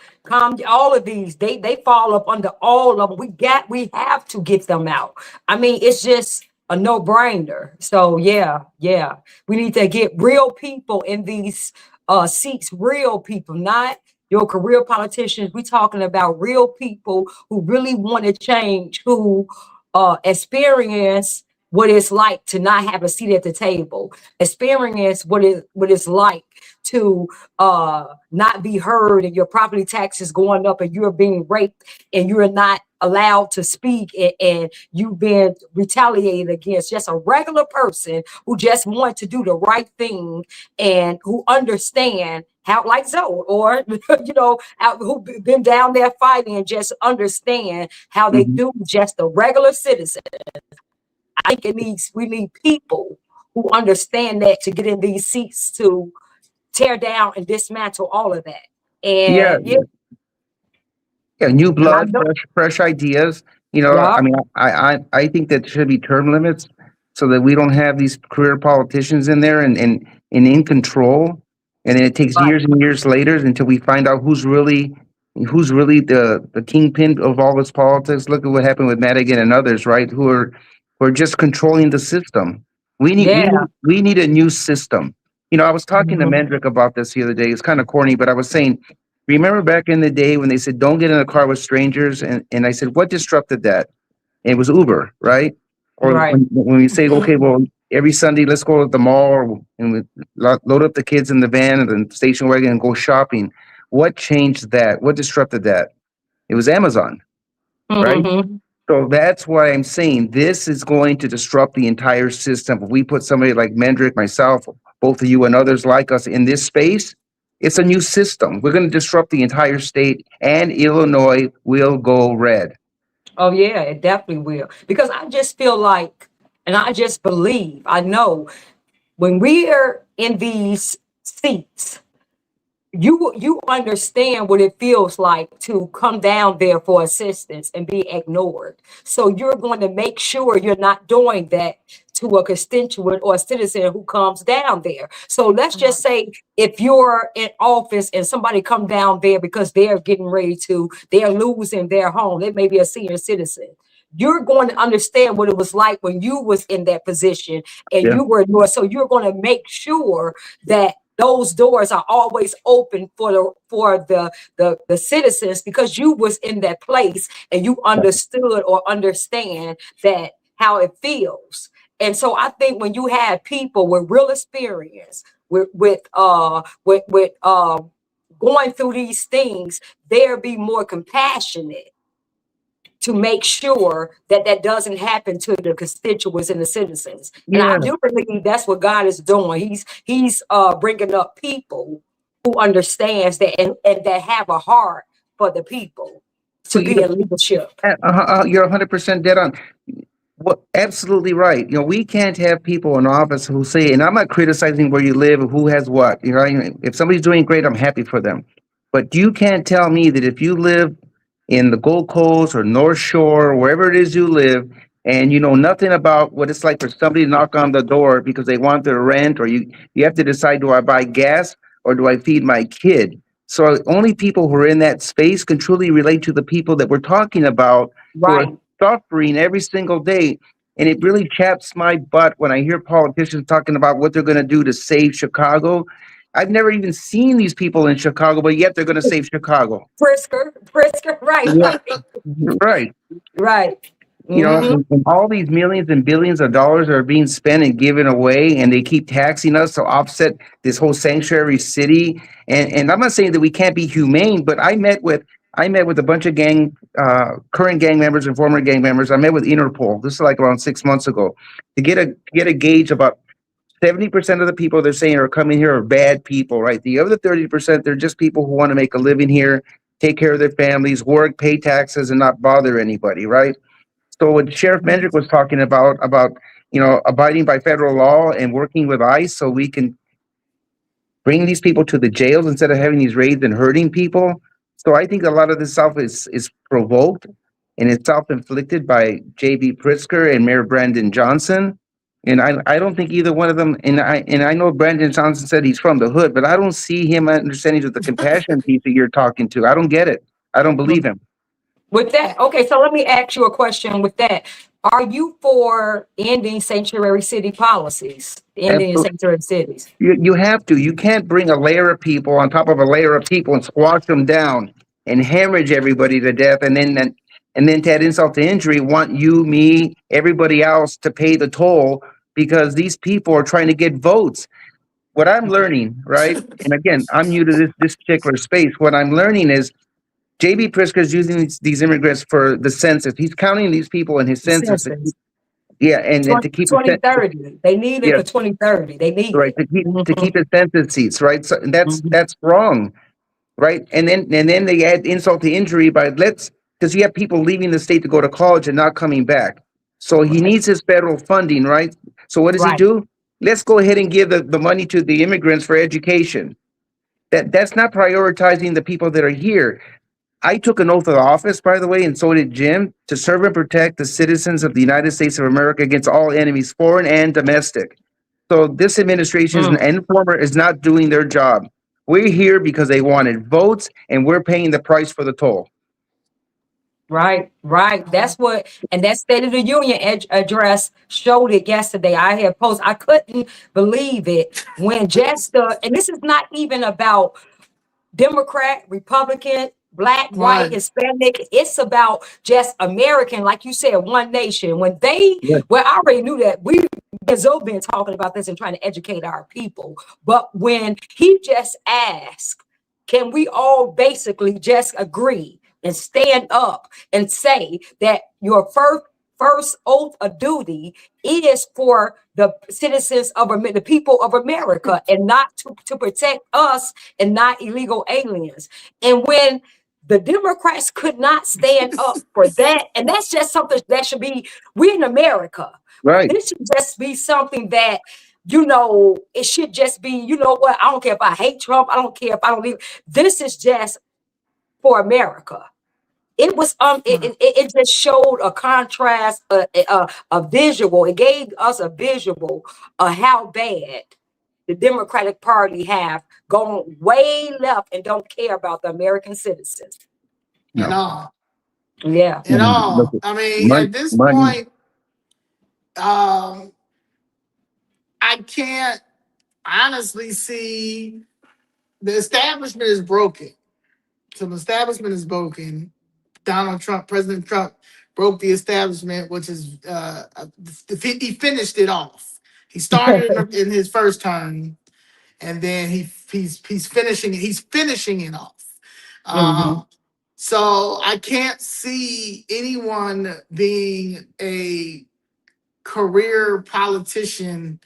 all of these, they fall up under all of them. We have to get them out. I mean, it's just a no-brainer. So yeah, we need to get real people in these seats, real people, not your career politicians. We talking about real people who really want to change, who experience what it's like to not have a seat at the table, experience what it's like to not be heard, and your property taxes going up, and you're being raped, and you're not allowed to speak, and you've been retaliated against. Just a regular person who just want to do the right thing, and who understand how, like Zoe, or who been down there fighting, and just understand how they Mhm. do, just a regular citizen. I think we need people who understand that to get in these seats to tear down and dismantle all of that. Yeah, And yeah, yeah, new and I blood, know, fresh ideas. yeah, I mean, I think that should be term limits so that we don't have these career politicians in there and in control. And then it takes right, years and years later until we find out who's really the kingpin of all this politics. Look at what happened with Madigan and others, right? Who are just controlling the system. We need we yeah, need we need a new system. I was talking to mhm, Mendrick about this the other day. It's kind of corny, but I was saying, remember back in the day when they said don't get in a car with strangers, and I said what disrupted that? And it was Uber, right? Or right. when we say, okay, well, every Sunday let's go to the mall, and we load up the kids in the van and the station wagon and go shopping. What changed that? What disrupted that? It was Amazon, right? Hmm. So that's why I'm saying this is going to disrupt the entire system. If we put somebody like Mendrick, myself, both of you, and others like us in this space, it's a new system. We're going to disrupt the entire state, and Illinois will go red. Oh yeah, it definitely will. Because I just feel like, and I just believe, I know when we're in these seats, you understand what it feels like to come down there for assistance and be ignored. So you're going to make sure you're not doing that to a constituent or a citizen who comes down there. So let's just say if you're in office and somebody come down there because they're losing their home, it may be a senior citizen. You're going to understand what it was like when you was in that position and Yeah. you were ignored. So you're going to make sure that those doors are always open for the citizens, because you was in that place and you understood or understand that how it feels. And so I think when you have people with real experience with going through these things, they'll be more compassionate to make sure that that doesn't happen to the constituents and the citizens. And I Yeah. do believe that's what God is doing. He's bringing up people who understands that, and that have a heart for the people So to be in leadership. you're 100% dead on. What? Absolutely right. We can't have people in office who say, and I'm not criticizing where you live or who has what. If somebody's doing great, I'm happy for them. But you can't tell me that if you live in the Gold Coast or North Shore, or wherever it is you live, and you know nothing about what it's like for somebody to knock on the door because they want their rent, or you have to decide, do I buy gas or do I feed my kid? So only people who are in that space can truly relate to the people that we're talking about, who are Right. suffering every single day. And it really chaps my butt when I hear politicians talking about what they're going to do to save Chicago. I've never even seen these people in Chicago, but yet they're going to save Chicago. Prisker, right, Yeah, right. right. And Hmm. and all these millions and billions of dollars are being spent and given away, and they keep taxing us to offset this whole sanctuary city. And I'm not saying that we can't be humane, but I met with a bunch of current gang members and former gang members. I met with Interpol. This is like around 6 months ago to get a gauge about 70% of the people they're saying are coming here are bad people, right? The other 30%, they're just people who want to make a living here, take care of their families, work, pay taxes, and not bother anybody, right? So what Sheriff Mendrick was talking about, abiding by federal law and working with ICE so we can bring these people to the jails instead of having these raids and hurting people. So I think a lot of this stuff is provoked and it's self-inflicted by J.B. Pritzker and Mayor Brandon Johnson. And I don't think either one of them, and I know Brandon Johnson said he's from the hood, but I don't see him understanding the compassion piece that you're talking to. I don't get it. I don't believe him. With that, okay, so let me ask you a question with that. Are you for ending sanctuary city policies, ending sanctuary cities? You have to. You can't bring a layer of people on top of a layer of people and squash them down and hemorrhage everybody to death, and then to add insult to injury, want you, me, everybody else to pay the toll because these people are trying to get votes. What I'm learning, right? And again, I'm new to this particular space. What I'm learning is J.B. Pritzker is using these immigrants for the census. He's counting these people in his census. Yeah, and to keep 2030. They need it for 2030. They need right it. to keep his census seats, right? So that's wrong, right? And then they add insult to injury by because you have people leaving the state to go to college and not coming back. So he needs his federal funding, right? So what does he do? Let's go ahead and give the money to the immigrants for education. That's not prioritizing the people that are here. I took an oath of office, by the way, and so did Jim, to serve and protect the citizens of the United States of America against all enemies, foreign and domestic. So this administration and former is not doing their job. We're here because they wanted votes, and we're paying the price for the toll. Right. That's what, and that State of the Union address showed it yesterday. I had posted, I couldn't believe it when and this is not even about Democrat, Republican, Black, white, Hispanic. It's about just American, like you said, one nation. When well, I already knew that Zoe been talking about this and trying to educate our people. But when he just asked, can we all basically just agree and stand up and say that your first oath of duty is for the citizens of the people of America and not to protect us and not illegal aliens. And when the Democrats could not stand up for that, and that's just something that should be, we're in America. Right. This should just be something that, it should just be, you know what, I don't care if I hate Trump, I don't care if I don't leave. This is just for America. It was it just showed a contrast, a visual. It gave us a visual of how bad the Democratic Party have gone way left and don't care about the American citizens. No. At all. Yeah. At all. I mean, at this point, I can't honestly see the establishment is broken. So the establishment is broken. President Trump broke the establishment, which is he finished it off. He started in his first term, and then he's finishing it. He's finishing it off. So I can't see anyone being a career politician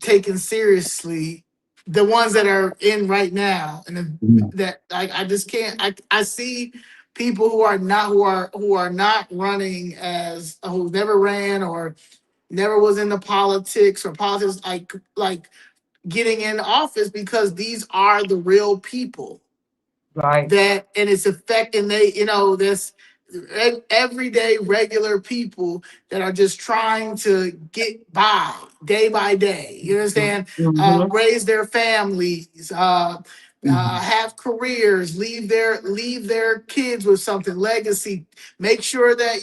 taken seriously. The ones that are in right now, and that I just can't. I see people who are not running as who never ran or never was into politics or politics like getting in office because these are the real people. Right. That and it's affecting this everyday regular people that are just trying to get by day by day. You understand? Raise their families, have careers, leave their kids with something, legacy. Make sure that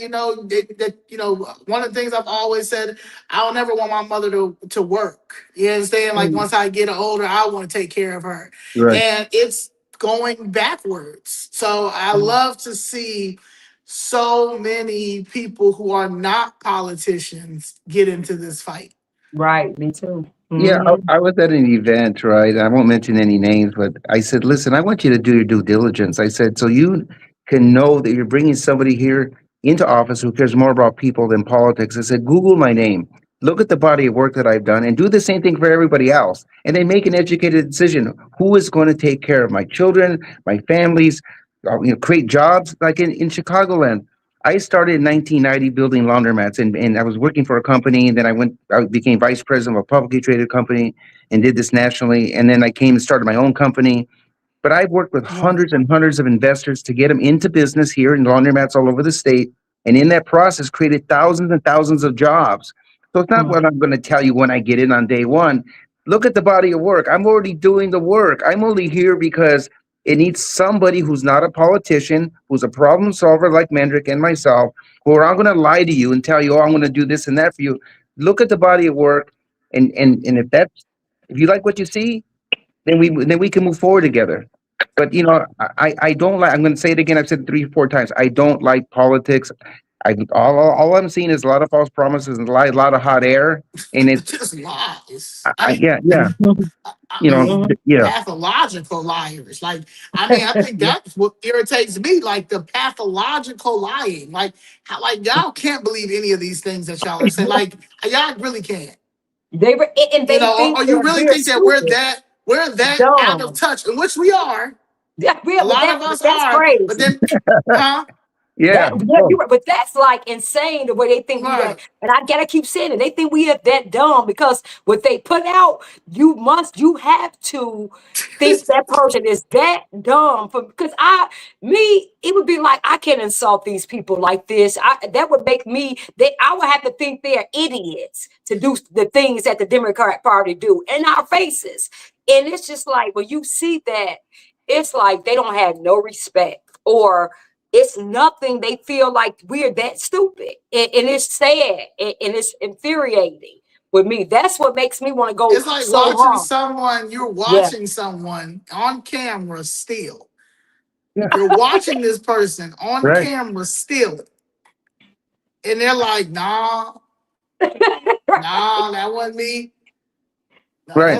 one of the things I've always said, I don't ever want my mother to work. You understand? Like once I get older, I want to take care of her. Right. And it's going backwards. So I love to see so many people who are not politicians get into this fight. Right, me too. Yeah, I was at an event, right? I won't mention any names, but I said, listen, I want you to do your due diligence. I said, so you can know that you're bringing somebody here into office who cares more about people than politics. I said, Google my name. look at the body of work that I've done, and do the same thing for everybody else. And then make an educated decision. Who is going to take care of my children, my families, create jobs like in Chicagoland. I started in 1990 building laundromats, and I was working for a company, and then I became vice president of a publicly traded company and did this nationally. And then I came and started my own company. But I've worked with Right. hundreds and hundreds of investors to get them into business here in laundromats all over the state. And in that process, created thousands and thousands of jobs. So it's not what I'm going to tell you when I get in on day one. Look at the body of work. I'm already doing the work. I'm only here because it needs somebody who's not a politician, who's a problem solver like Mendrick and myself, who are not going to lie to you and tell you, oh, I'm going to do this and that for you. Look at the body of work. And if you like what you see, then we can move forward together. But I don't like. I'm going to say it again. I've said it 3 or 4 times. I don't like politics. All I'm seeing is a lot of false promises and a lot of hot air. And It's just lies. yeah, I mean, yeah, pathological liars. Like, I mean, I think that's what irritates me. Like the pathological lying. Like how, like y'all can't believe any of these things that y'all are saying. Like y'all really can't. They were, and You they know, think or you really we're think that we're stupid, that out of dumb. touch, in which we are. Yeah, A lot of but us that's are. But crazy. then, huh? yeah. But that's like insane the way they think we Right. that. And I gotta keep saying it. They think we are that dumb because what they put out, you have to think that person is that dumb. Because it would be like I can't insult these people like this. That would make me. I would have to think they're idiots to do the things that the Democrat Party do in our faces. And it's just like when you see that, it's like they don't have no respect or it's nothing. They feel like we're that stupid, and it's sad and it's infuriating with me. That's what makes me want to go It's like so watching hard. someone, you're Yeah, watching someone on camera steal. Yeah. You're watching this person on Right. camera steal it. And they're like, nah, that wasn't me. No, Right.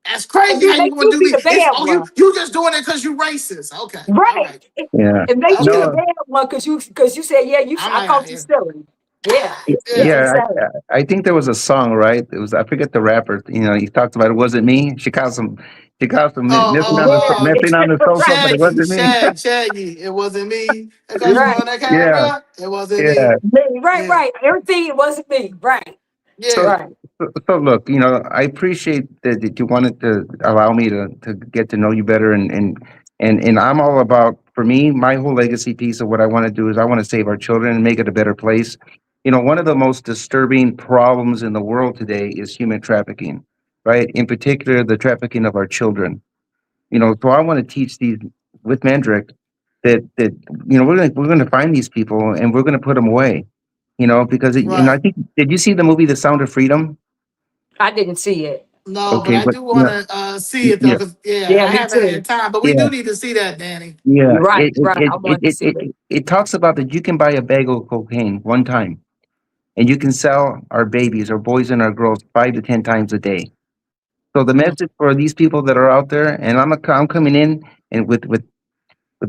that's and crazy then how you make gonna you do be me. the It's bad oh one, you just doing it because you racist. Okay. All right? right. Yeah. It makes you the Okay. No. bad one because you said I'm I like, caught you stealing. Yeah, it's yeah. Yeah, insane. I think there was a song, right? It was I forget the rapper. He talked about it wasn't me. She caught some Oh, messing on the sofa, but it Right, wasn't me. Shaggy. It wasn't me. Because you right, on that Yeah, camera, it wasn't yeah. me. me, right, Yeah. right. Everything it wasn't me. Right, So, Yeah. right. so look, I appreciate that you wanted to allow me to get to know you better, and I'm all about, for me, my whole legacy piece of what I want to do is I want to save our children and make it a better place. One of the most disturbing problems in the world today is human trafficking, right? In particular, the trafficking of our children. So I want to teach these with Mendrick that we're gonna find these people and we're gonna put them away. Because I Right. think, did you see the movie The Sound of Freedom? I didn't see it. No, but Okay, I but do want to see it though, yeah, because yeah, Yeah, I me haven't too. had time, but we yeah, do need to see that, Danny. yeah. Right, It it right. it I it wanted to it, see it. it, it talks about that you can buy a bag of cocaine one time, and you can sell our babies, our boys and our girls 5 to 10 times a day. So the Mm, message for these people that are out there, and I'm coming in and with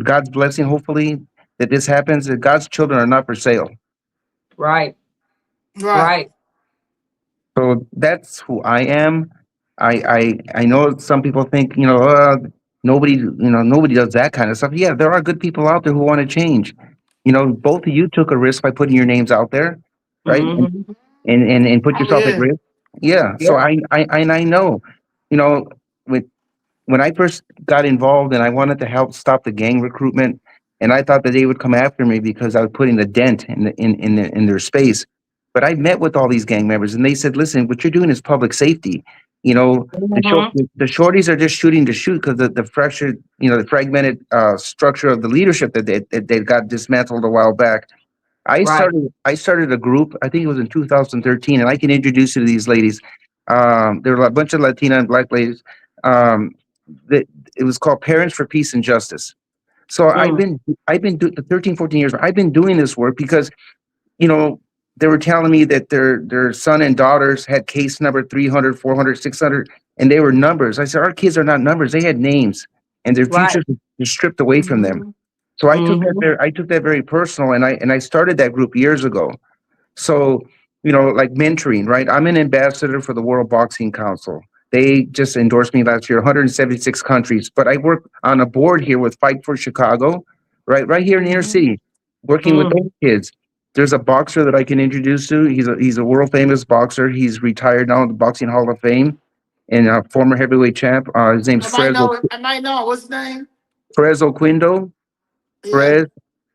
God's blessing, hopefully that this happens. That God's children are not for sale. right, Right. right. So that's who I am. I know some people think, nobody does that kind of stuff. Yeah, there are good people out there who want to change. Both of you took a risk by putting your names out there, right? And Hmm. and put Oh yourself at yeah. risk. Yeah. So Yeah. I know, you know, with when I first got involved and I wanted to help stop the gang recruitment, and I thought that they would come after me because I was putting a dent in their space. But I met with all these gang members, and they said, "Listen, what you're doing is public safety. Hmm. The shorties are just shooting to shoot because the fractured, the fragmented structure of the leadership that they got dismantled a while back." Right. I started a group. I think it was in 2013, and I can introduce you to these ladies. There were a bunch of Latina and Black ladies. Um, that it was called Parents for Peace and Justice. So Mm, I've been doing 13, 14 years. I've been doing this work because you know they were telling me that their son and daughters had case number 300, 400, 600, and they were numbers. I said our kids are not numbers. They had names, and their right. futures were stripped away from them. Hmm. So Hmm. I took that very personal, and I started that group years ago. So like mentoring, right? I'm an ambassador for the World Boxing Council. They just endorsed me last year, 176 countries. But I work on a board here with Fight for Chicago, right here in the inner Mhm. city, working with those Mm, kids. There's a boxer that I can introduce to. He's a world famous boxer. He's retired now in the Boxing Hall of Fame and a former heavyweight champ. His name's I might know it. I might know. What's his name? Perez Oquindo. Yeah. Perez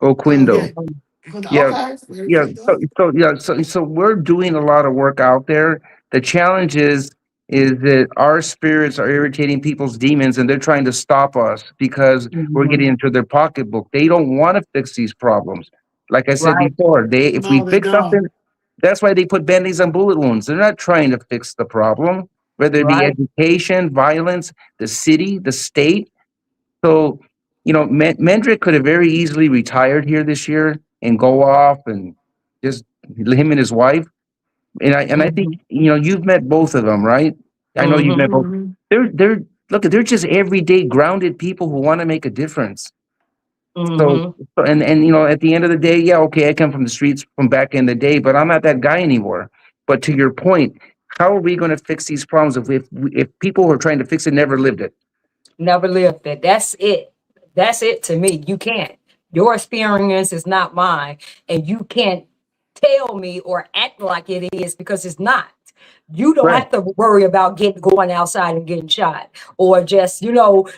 Oquindo. Okay. mm, Yeah, Okay. Very yeah. good. So we're doing a lot of work out there. The challenge is that our spirits are irritating people's demons, and they're trying to stop us because we're mhm. getting into their pocketbook. They don't want to fix these problems. Like I said Right, before, if we No, they fix something, don't. that's why they put band-aids on bullet wounds. They're not trying to fix the problem, whether it be right. education, violence, the city, the state. So, Mendrick could have very easily retired here this year and go off and just him and his wife. And I think Mhm, you've met both of them, right? I know you've met mhm, both. Mhm. They're look, they're just everyday grounded people who want to make a difference. So, mhm. and at the end of the day, yeah, okay, I come from the streets from back in the day, but I'm not that guy anymore. But to your point, how are we going to fix these problems if people who are trying to fix it never lived it? Never lived it. That's it. That's it to me. You can't. Your experience is not mine, and you can't tell me or act like it is because it's not. You don't Right. have to worry about getting going outside and getting shot, or just know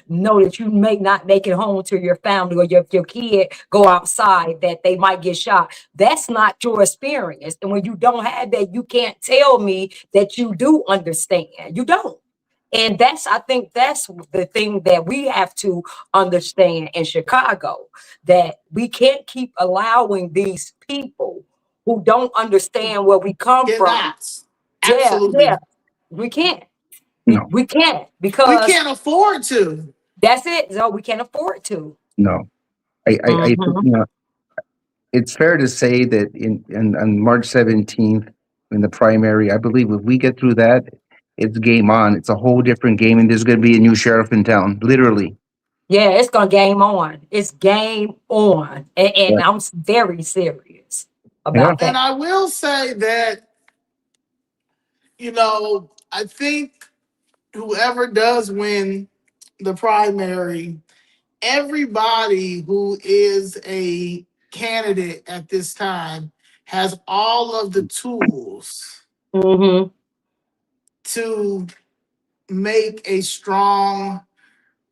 that you may not make it home to your family or your kid go outside that they might get shot. That's not your experience, and when you don't have that, you can't tell me that you do understand. You don't. And I think that's the thing that we have to understand in Chicago, that we can't keep allowing these people who don't understand where we come from. Cannot. Yeah, yeah, Absolutely. we can't. We, No, we can't We because can't afford to. that's it. So we can't afford to. no. I think, Hmm. it's fair to say that on March 17th in the primary, I believe if we get through that, it's game on. It's a whole different game, and there's going to be a new sheriff in town, literally. Yeah, it's gonna game on. It's game on, and Yeah. I'm very serious Yeah. about And that. I will say that, I think whoever does win the primary, everybody who is a candidate at this time has all of the tools Hmm. to make a strong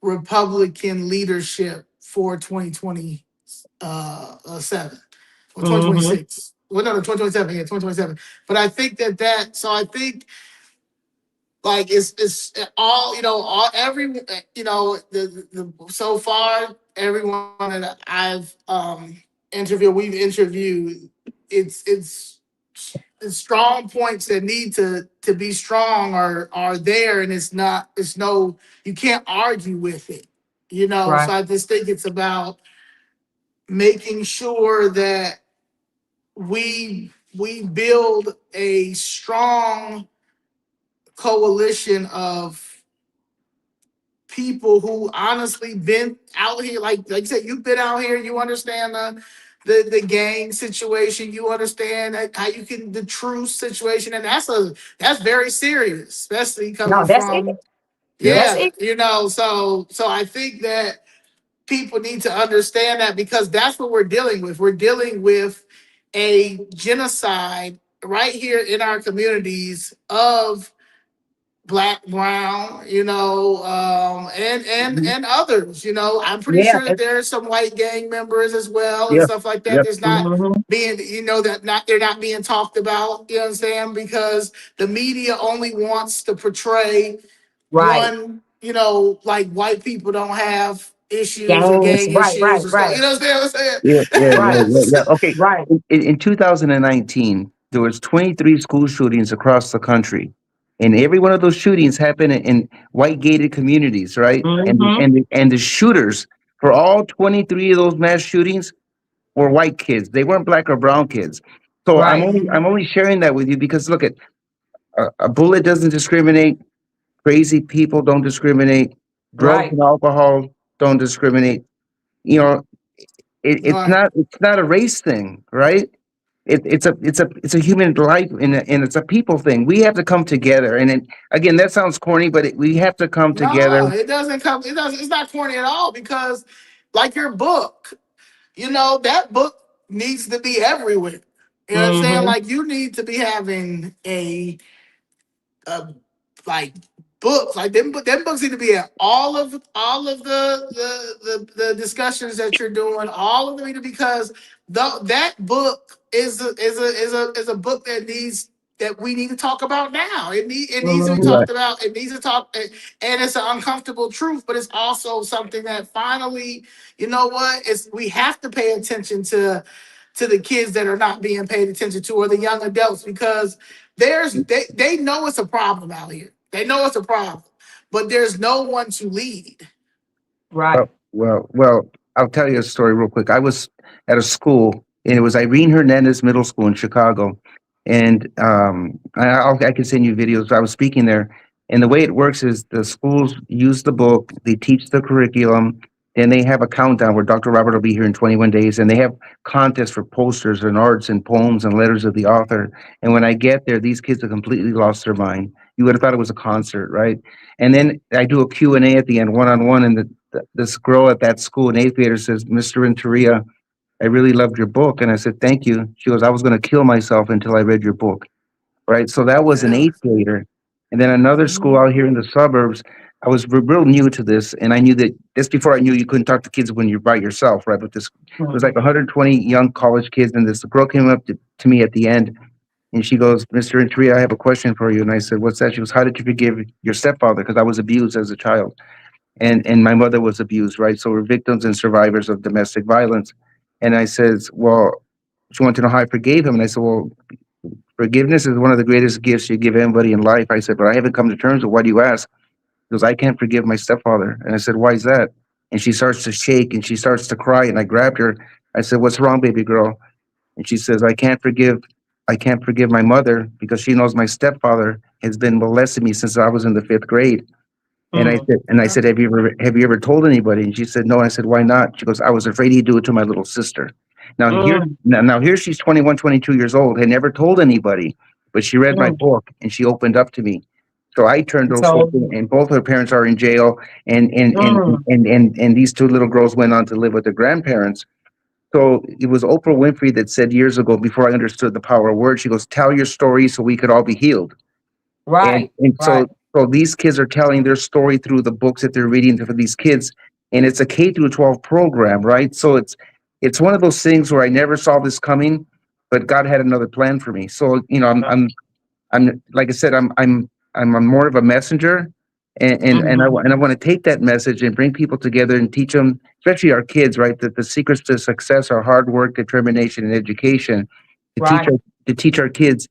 Republican leadership for 2027 or Hmm. 2026. Well, no, 2027, yeah, 2027. But I think so I think like it's all all every the so far everyone that I've we've interviewed, it's the strong points that need to be strong are there, and it's no, you can't argue with it, Right. so I just think it's about making sure that we build a strong coalition of people who honestly been out here, like you said, you've been out here, you understand the gang situation, you understand how you can the truth situation, and that's very serious, especially No, coming that's it. from, Yep. That's yeah, it. so I think that people need to understand that, because that's what we're dealing with. We're dealing with a genocide right here in our communities of Black, Brown, Mhm. and others. I'm pretty Yeah. sure that there are some white gang members as well and Yeah. stuff like that. Yep. There's not Hmm. being, that not they're not being talked about. You understand? Because the media only wants to portray Right. one. Like white people don't have issues or Gangs. gang Right. issues Right. or stuff. Right. You know what I'm saying? Yeah. Yeah. Yeah. Right. Yeah. Yeah. Okay. Right. In 2019, there was 23 school shootings across the country, and every one of those shootings happened in white gated communities, right? And Hmm. and and the shooters for all 23 of those mass shootings were white kids. They weren't black or brown kids. So I'm Right. only Mhm. I'm only sharing that with you because look at a bullet doesn't discriminate. Crazy people don't discriminate. Drugs Right. and alcohol don't discriminate. You know, All right. it's not a race thing, right? it's a human life, and it's a people thing. We have to come together. And again, that sounds corny, but we have to come together. No, it doesn't come. It doesn't. It's not corny at all because, like your book, that book needs to be everywhere. You know what I'm saying? Mm-hmm. Like you need to be having a like books like them books need to be at all of the discussions that you're doing, all of them need to, because that book is a book that we need to talk about now. It needs to be Mm-hmm. Right. talked about. It needs to talk, and it's an uncomfortable truth, but it's also something that finally, you know what? It's we have to pay attention to the kids that are not being paid attention to, or the young adults, because they know it's a problem out here. They know it's a problem, but there's no one to lead. Right. Well, I'll tell you a story real quick. I was at a school, and it was Irene Hernandez Middle School in Chicago, and I can send you videos. I was speaking there, and the way it works is the schools use the book, they teach the curriculum, and they have a countdown where Dr. Robert will be here in 21 days, and they have contests for posters and arts and poems and letters of the author. And when I get there, these kids have completely lost their mind. You would have thought it was a concert, right? And then I do a Q&A at the end, one-on-one, and this girl at that school, an eighth grader, says, "Mr. Renteria, I really loved your book." And I said, "Thank you." She goes, "I was going to kill myself until I read your book." Right. So that was an Yeah. eighth grader. And then another school Mhm. out here in the suburbs, I was real new to this. And I knew that just before I knew you couldn't talk to kids when you're by yourself. Right. But this, it was like Mm-hmm. 120 young college kids. And this girl came up to me at the end, and she goes, "Mr. Intria, I have a question for you." And I said, "What's that?" She goes, "How did you forgive your stepfather?" Because I was abused as a child, and my mother was abused, right? So we're victims and survivors of domestic violence. And I says, "Well," she wanted to know how I forgave him. And I said, "Well, forgiveness is one of the greatest gifts you give anybody in life." I said, "But I haven't come to terms with, why do you ask?" She goes, "I can't forgive my stepfather." And I said, "Why is that?" And she starts to shake and she starts to cry. And I grabbed her. I said, "What's wrong, baby girl?" And she says, I can't forgive my mother because she knows my stepfather has been molesting me since I was in the fifth grade." And I Yeah. said, have you ever told anybody? And she said, "No." I said, "Why not?" She goes, "I was afraid he'd do it to my little sister." Mm-hmm. Now here she's 21, 22 years old, had never told anybody, but she read my book and she opened up to me. So I turned those folks So, in, and both her parents are in jail, mm, and these two little girls went on to live with their grandparents. So it was Oprah Winfrey that said years ago, before I understood the power of words, she goes, "Tell your story so we could all be healed." And right, and right. so these kids are telling their story through the books that they're reading for these kids, and it's a K through 12 program, right? So it's one of those things where I never saw this coming, but God had another plan for me. So I'm like I said, I'm a more of a messenger, Mm-hmm. and I want to take that message and bring people together and teach them, especially our kids, right, that the secrets to success are hard work, determination, and education. To teach Right, our to teach our kids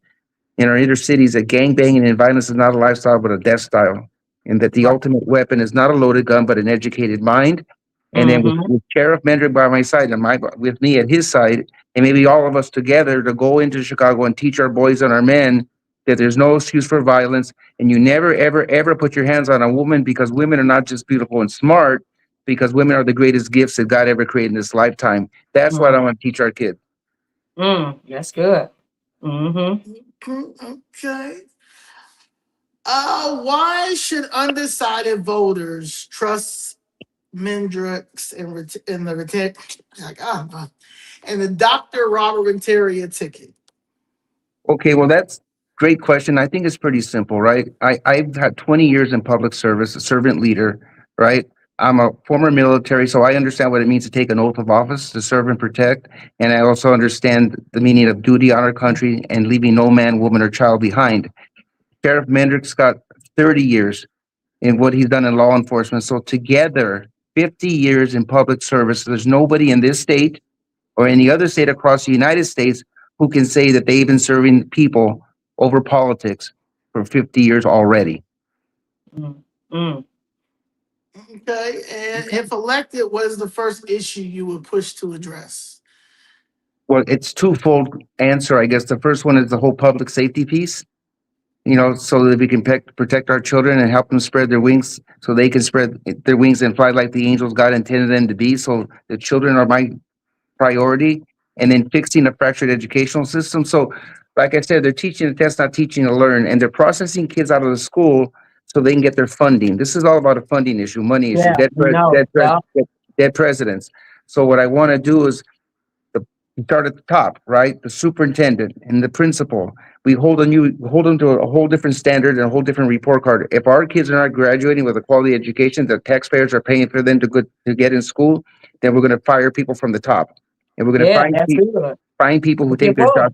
in our inner cities that gang banging and violence is not a lifestyle but a death style, and that the right. ultimate weapon is not a loaded gun but an educated mind. And then Mm-hmm. with Sheriff Mendrick by my side and with me at his side, and maybe all of us together to go into Chicago and teach our boys and our men that there's no excuse for violence, and you never, ever, ever put your hands on a woman, because women are not just beautiful and smart, because women are the greatest gifts that God ever created in this lifetime. That's what I Mm, want to teach our kids. that's good. Mm-hmm. Okay. Why should undecided voters trust Mendrix in the like, and the Dr. Robert Renteria ticket? Okay, well, that's great question. I think it's pretty simple, right? I've had 20 years in public service, a servant leader, right? I'm a former military, so I understand what it means to take an oath of office to serve and protect. And I also understand the meaning of duty on our country and leaving no man, woman, or child behind. Sheriff Mendrick's got 30 years in what he's done in law enforcement. So together, 50 years in public service. There's nobody in this state or any other state across the United States who can say that they've been serving people over politics for 50 years already. Mm, mm, Okay. And okay. if elected, what is the first issue you would push to address? Well, it's twofold answer, I guess. The first one is the whole public safety piece, so that we can protect our children and help them spread their wings so they can spread their wings and fly like the angels God intended them to be. So the children are my priority. and then fixing a fractured educational system. So, like I said, they're teaching the test, not teaching to learn, and they're processing kids out of the school so they can get their funding. This is all about a funding issue, money issue, Yeah, we know. Yeah. dead presidents. So what I want to do is the start at the top, right? The superintendent and the principal. We hold them to a whole different standard and a whole different report card. If our kids are not graduating with a quality education, the taxpayers are paying for them to get in school, then we're going to fire people from the top, and we're going to Yeah, that's good. find people who Keep going.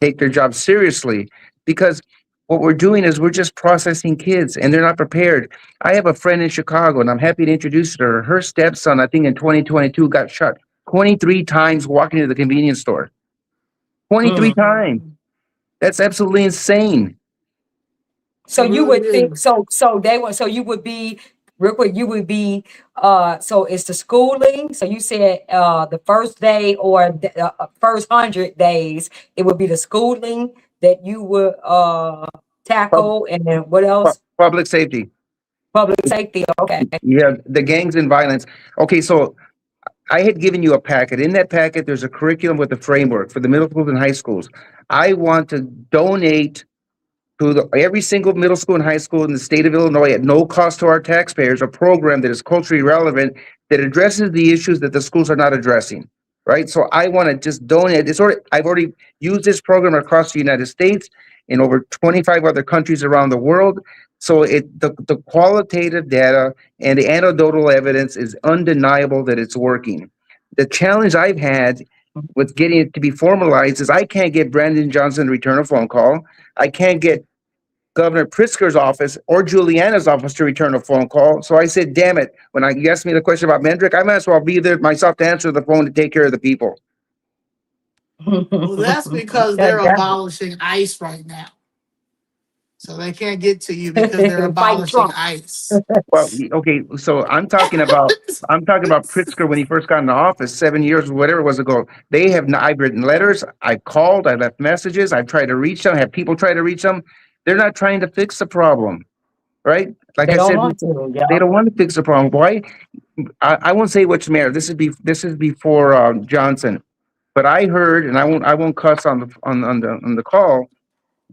take their job seriously, because what we're doing is we're just processing kids and they're not prepared. I have a friend in Chicago, and I'm happy to introduce her. Her stepson, I think in 2022, got shot 23 times walking to the convenience store. 23 Mm. times. That's absolutely insane. So It you really would think, is. so you would be, real quick, you would be, so it's the schooling. So you said, the first day or the first 100 days, it would be the schooling that you would, Pub- tackle, and then what else? Public safety. Public safety. Okay. Yeah, the gangs and violence. Okay, so I had given you a packet. In that packet, there's a curriculum with a framework for the middle schools and high schools. I want to donate to every single middle school and high school in the state of Illinois at no cost to our taxpayers, a program that is culturally relevant, that addresses the issues that the schools are not addressing. Right. So I want to just donate. I've already used this program across the United States, in over 25 other countries around the world. So the qualitative data and the anecdotal evidence is undeniable that it's working. The challenge I've had with getting it to be formalized is I can't get Brandon Johnson to return a phone call. I can't get Governor Pritzker's office or Juliana's office to return a phone call. So I said, damn it, when you asked me the question about Mendrick, I might as well be there myself to answer the phone to take care of the people. Well, that's because they're abolishing ICE right now. So they can't get to you because they're Fight abolishing Trump. ICE. Well, okay, so I'm talking about Pritzker when he first got in the office 7 years, whatever it was ago. I've written letters, I've called, I left messages, I've tried to reach them, have people try to reach them. They're not trying to fix the problem, right? Like They I don't said, want to. they Yeah. don't want to fix the problem. Why? I won't say which mayor. This is before Johnson, but I heard, and I won't cuss on the call.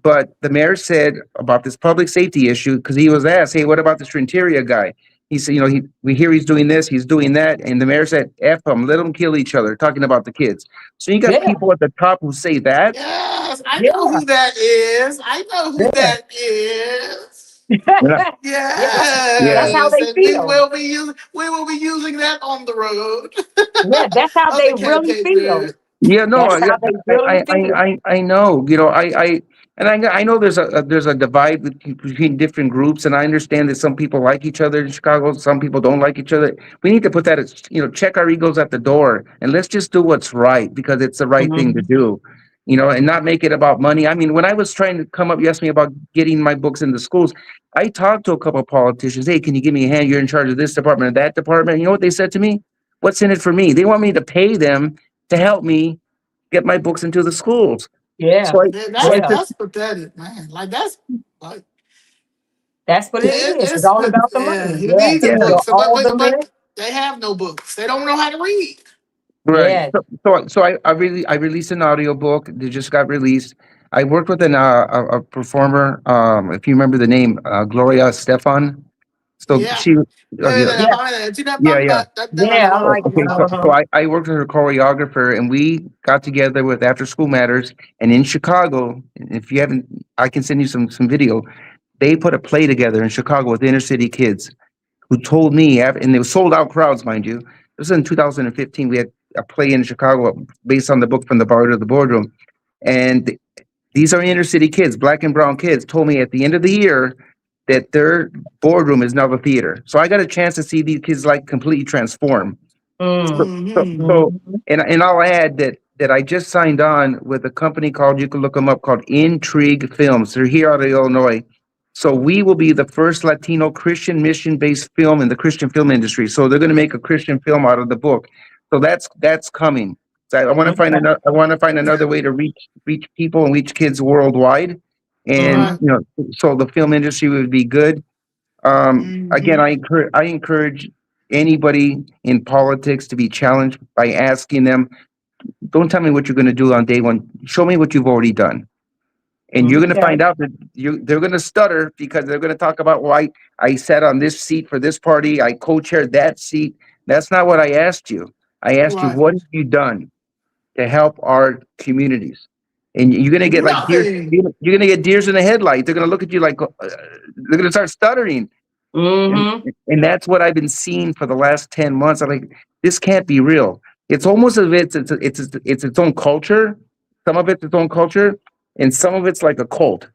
But the mayor said about this public safety issue, because he was asked, "Hey, what about this Renteria guy?" He said, we hear he's doing this, he's doing that," and the mayor said, "F them, let them kill each other," talking about the kids. So you got Yeah. people at the top who say that. Yes, I know Yeah. who that is. I know who Yeah. that is. Yeah, Yeah, that's yeah. how Yes, they and feel. we will be using that on the road. Yeah, that's how On they the really campaign feel. trail. Yeah, no, That's how they really feel. I know, I know there's a divide between different groups, and I understand that some people like each other in Chicago, some people don't like each other. We need to put that as, check our egos at the door, and let's just do what's right because it's the right thing to Mhm. do, and not make it about money. I mean, when I was trying to come up, you asked me about getting my books into schools. I talked to a couple of politicians. Hey, can you give me a hand? You're in charge of this department and that department. You know what they said to me? What's in it for me? They want me to pay them to help me get my books into the schools. Yeah. So I, Yeah, so I Yeah. said, that's pathetic, man. Like that's like That's what it is. It's all about the yeah. money. He Yeah. needs a There you yeah, go. book. So, All the money. but they have no books. They don't know how to read. right. Yeah. I released an audio book that just got released. I worked with a performer. If you remember the name, Gloria Stefan. So Yeah. she, yeah, Yeah. yeah, yeah. Yeah. I like Okay, so I worked with her choreographer, and we got together with After School Matters. And in Chicago, if you haven't, I can send you some video. They put a play together in Chicago with inner city kids who told me, and they were sold out crowds, mind you. This was in 2015. We had a play in Chicago based on the book From the Bar to the Boardroom. And these are inner city kids, black and brown kids, told me at the end of the year that their boardroom is now the theater. So I got a chance to see these kids like completely transform. So, Mm. so, Mm-hmm. so Mhm. and I'll add that I just signed on with a company called, you can look them up, called Intrigue Films. They're here out of Illinois. So we will be the first Latino Christian mission-based film in the Christian film industry. So they're going to make a Christian film out of the book. So that's coming. So I want to find Okay. another way to reach people and reach kids worldwide. And Right. Mhm. so the film industry would be good. Again, Mm-hmm. I encourage anybody in politics to be challenged by asking them, don't tell me what you're going to do on day one. Show me what you've already done. And you're going to Okay. find out that they're going to stutter because they're going to talk about, well, I sat on this seat for this party. I co-chaired that seat. That's not what I asked you. I asked you, Right. what have you done to help our communities? And you're going to get like deers. Nothing. You're going to get deers in the headlights. They're going to look at you like, they're going to start stuttering. Mm-hmm. And that's what I've been seeing for the last 10 months. I'm like, this can't be real. It's almost as if it's its own culture. Some of it's its own culture, and some of it's like a cult.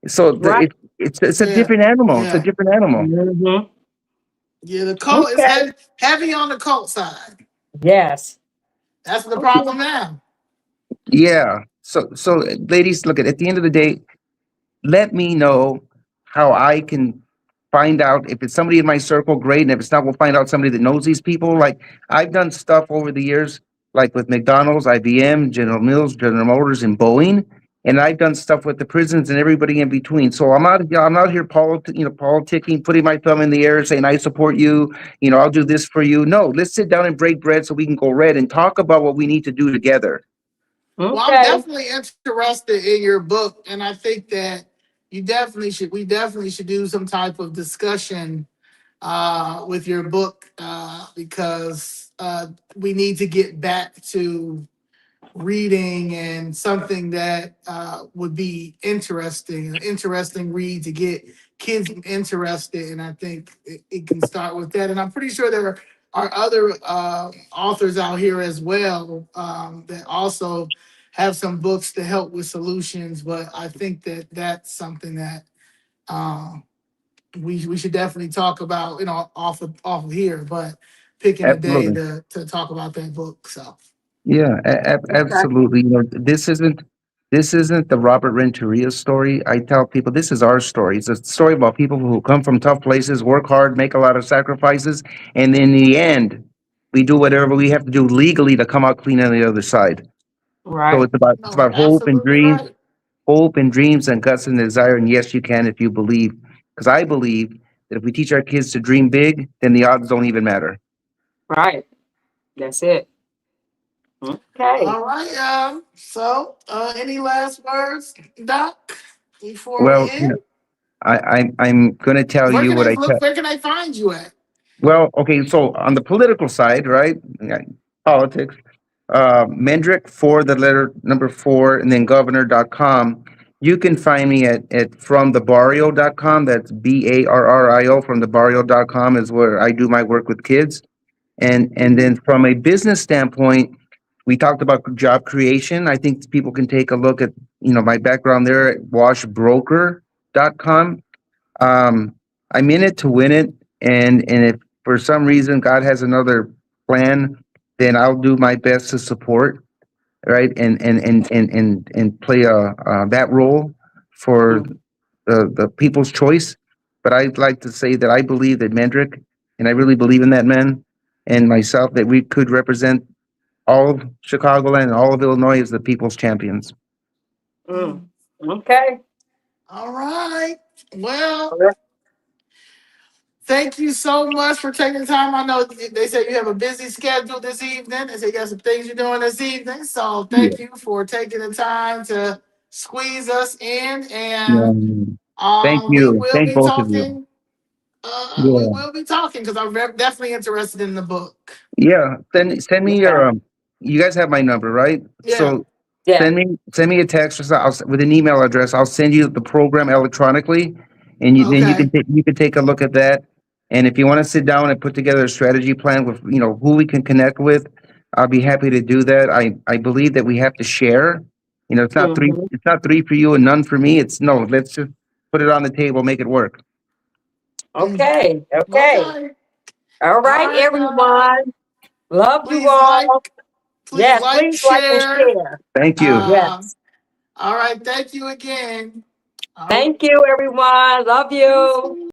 So Right. it's a Yeah. different animal. It's a Yeah. different animal. Mm-hmm. Yeah. The cult is Okay. heavy on the cult side. Yes. That's the Okay. problem now. Yeah. So ladies, look at the end of the day, let me know how I can find out if it's somebody in my circle, great. And if it's not, we'll find out somebody that knows these people. Like I've done stuff over the years, like with McDonald's, IBM, General Mills, General Motors, and Boeing. And I've done stuff with the prisons and everybody in between. So I'm out here politicking, putting my thumb in the air, saying I support you. I'll do this for you. No, let's sit down and break bread so we can go red and talk about what we need to do together. Well, I'm Okay. definitely interested in your book, and I think that we definitely should do some type of discussion with your book because we need to get back to reading and something that would be interesting, an interesting read to get kids interested. And I think it can start with that. And I'm pretty sure there are other authors out here as well that also have some books to help with solutions. But I think that that's something that um, we should definitely talk about, off of here, but picking a day Absolutely. to talk about that book. So. Yeah, Okay. absolutely. This isn't the Robert Renteria story. I tell people this is our story. It's a story about people who come from tough places, work hard, make a lot of sacrifices, and in the end, we do whatever we have to do legally to come out clean on the other side. So Right. it's about Absolutely right. hope and dreams and guts and desire. And yes, you can if you believe. Because I believe that if we teach our kids to dream big, then the odds don't even matter. Right. That's it. Okay. All right. So, any last words, Doc, before we Well, end? I'm going to tell Where you can what they I look? tell. Where can they find you at? Well, okay, so on the political side, right? Yeah, politics, Mendrick for the letter number 4 and then governor.com. You can find me at fromthebarrio.com. That's BARRIO. Fromthebarrio.com is where I do my work with kids. And then from a business standpoint, we talked about job creation. I think people can take a look at, my background there at washbroker.com. I'm in it to win it, and if for some reason God has another plan, then I'll do my best to support, right, and play that role for Mm. the people's choice. But I'd like to say that I believe that Mendrick, and I really believe in that man and myself, that we could represent all of Chicagoland and all of Illinois as the people's champions. Mm. Okay. All right. Well, All right. thank you so much for taking the time. I know they said you have a busy schedule this evening. They say you got some things you're doing this evening. So Yeah. thank you for taking the time to squeeze us in. Yeah. And Thank we you. will Thank be both of you. talking. We Yeah. will be talking because I'm definitely interested in the book. Yeah, send me Yeah. your you guys have my number, right? Yeah. So Yeah. send me a text or with an email address. I'll send you the program electronically, and then Okay. you can take a look at that. And if you want to sit down and put together a strategy plan with who we can connect with, I'll be happy to do that. I believe that we have to share. Hmm. It's not three for you and none for me. It's no, let's just put it on the table, make it work. Mm. Okay. Okay. Okay. All All right, right. everyone. Love you Please all. please Yes, like, please like and share. share. Thank you. Uh, Yes. all right. Thank you again. All Thank you, everyone. Love you. right.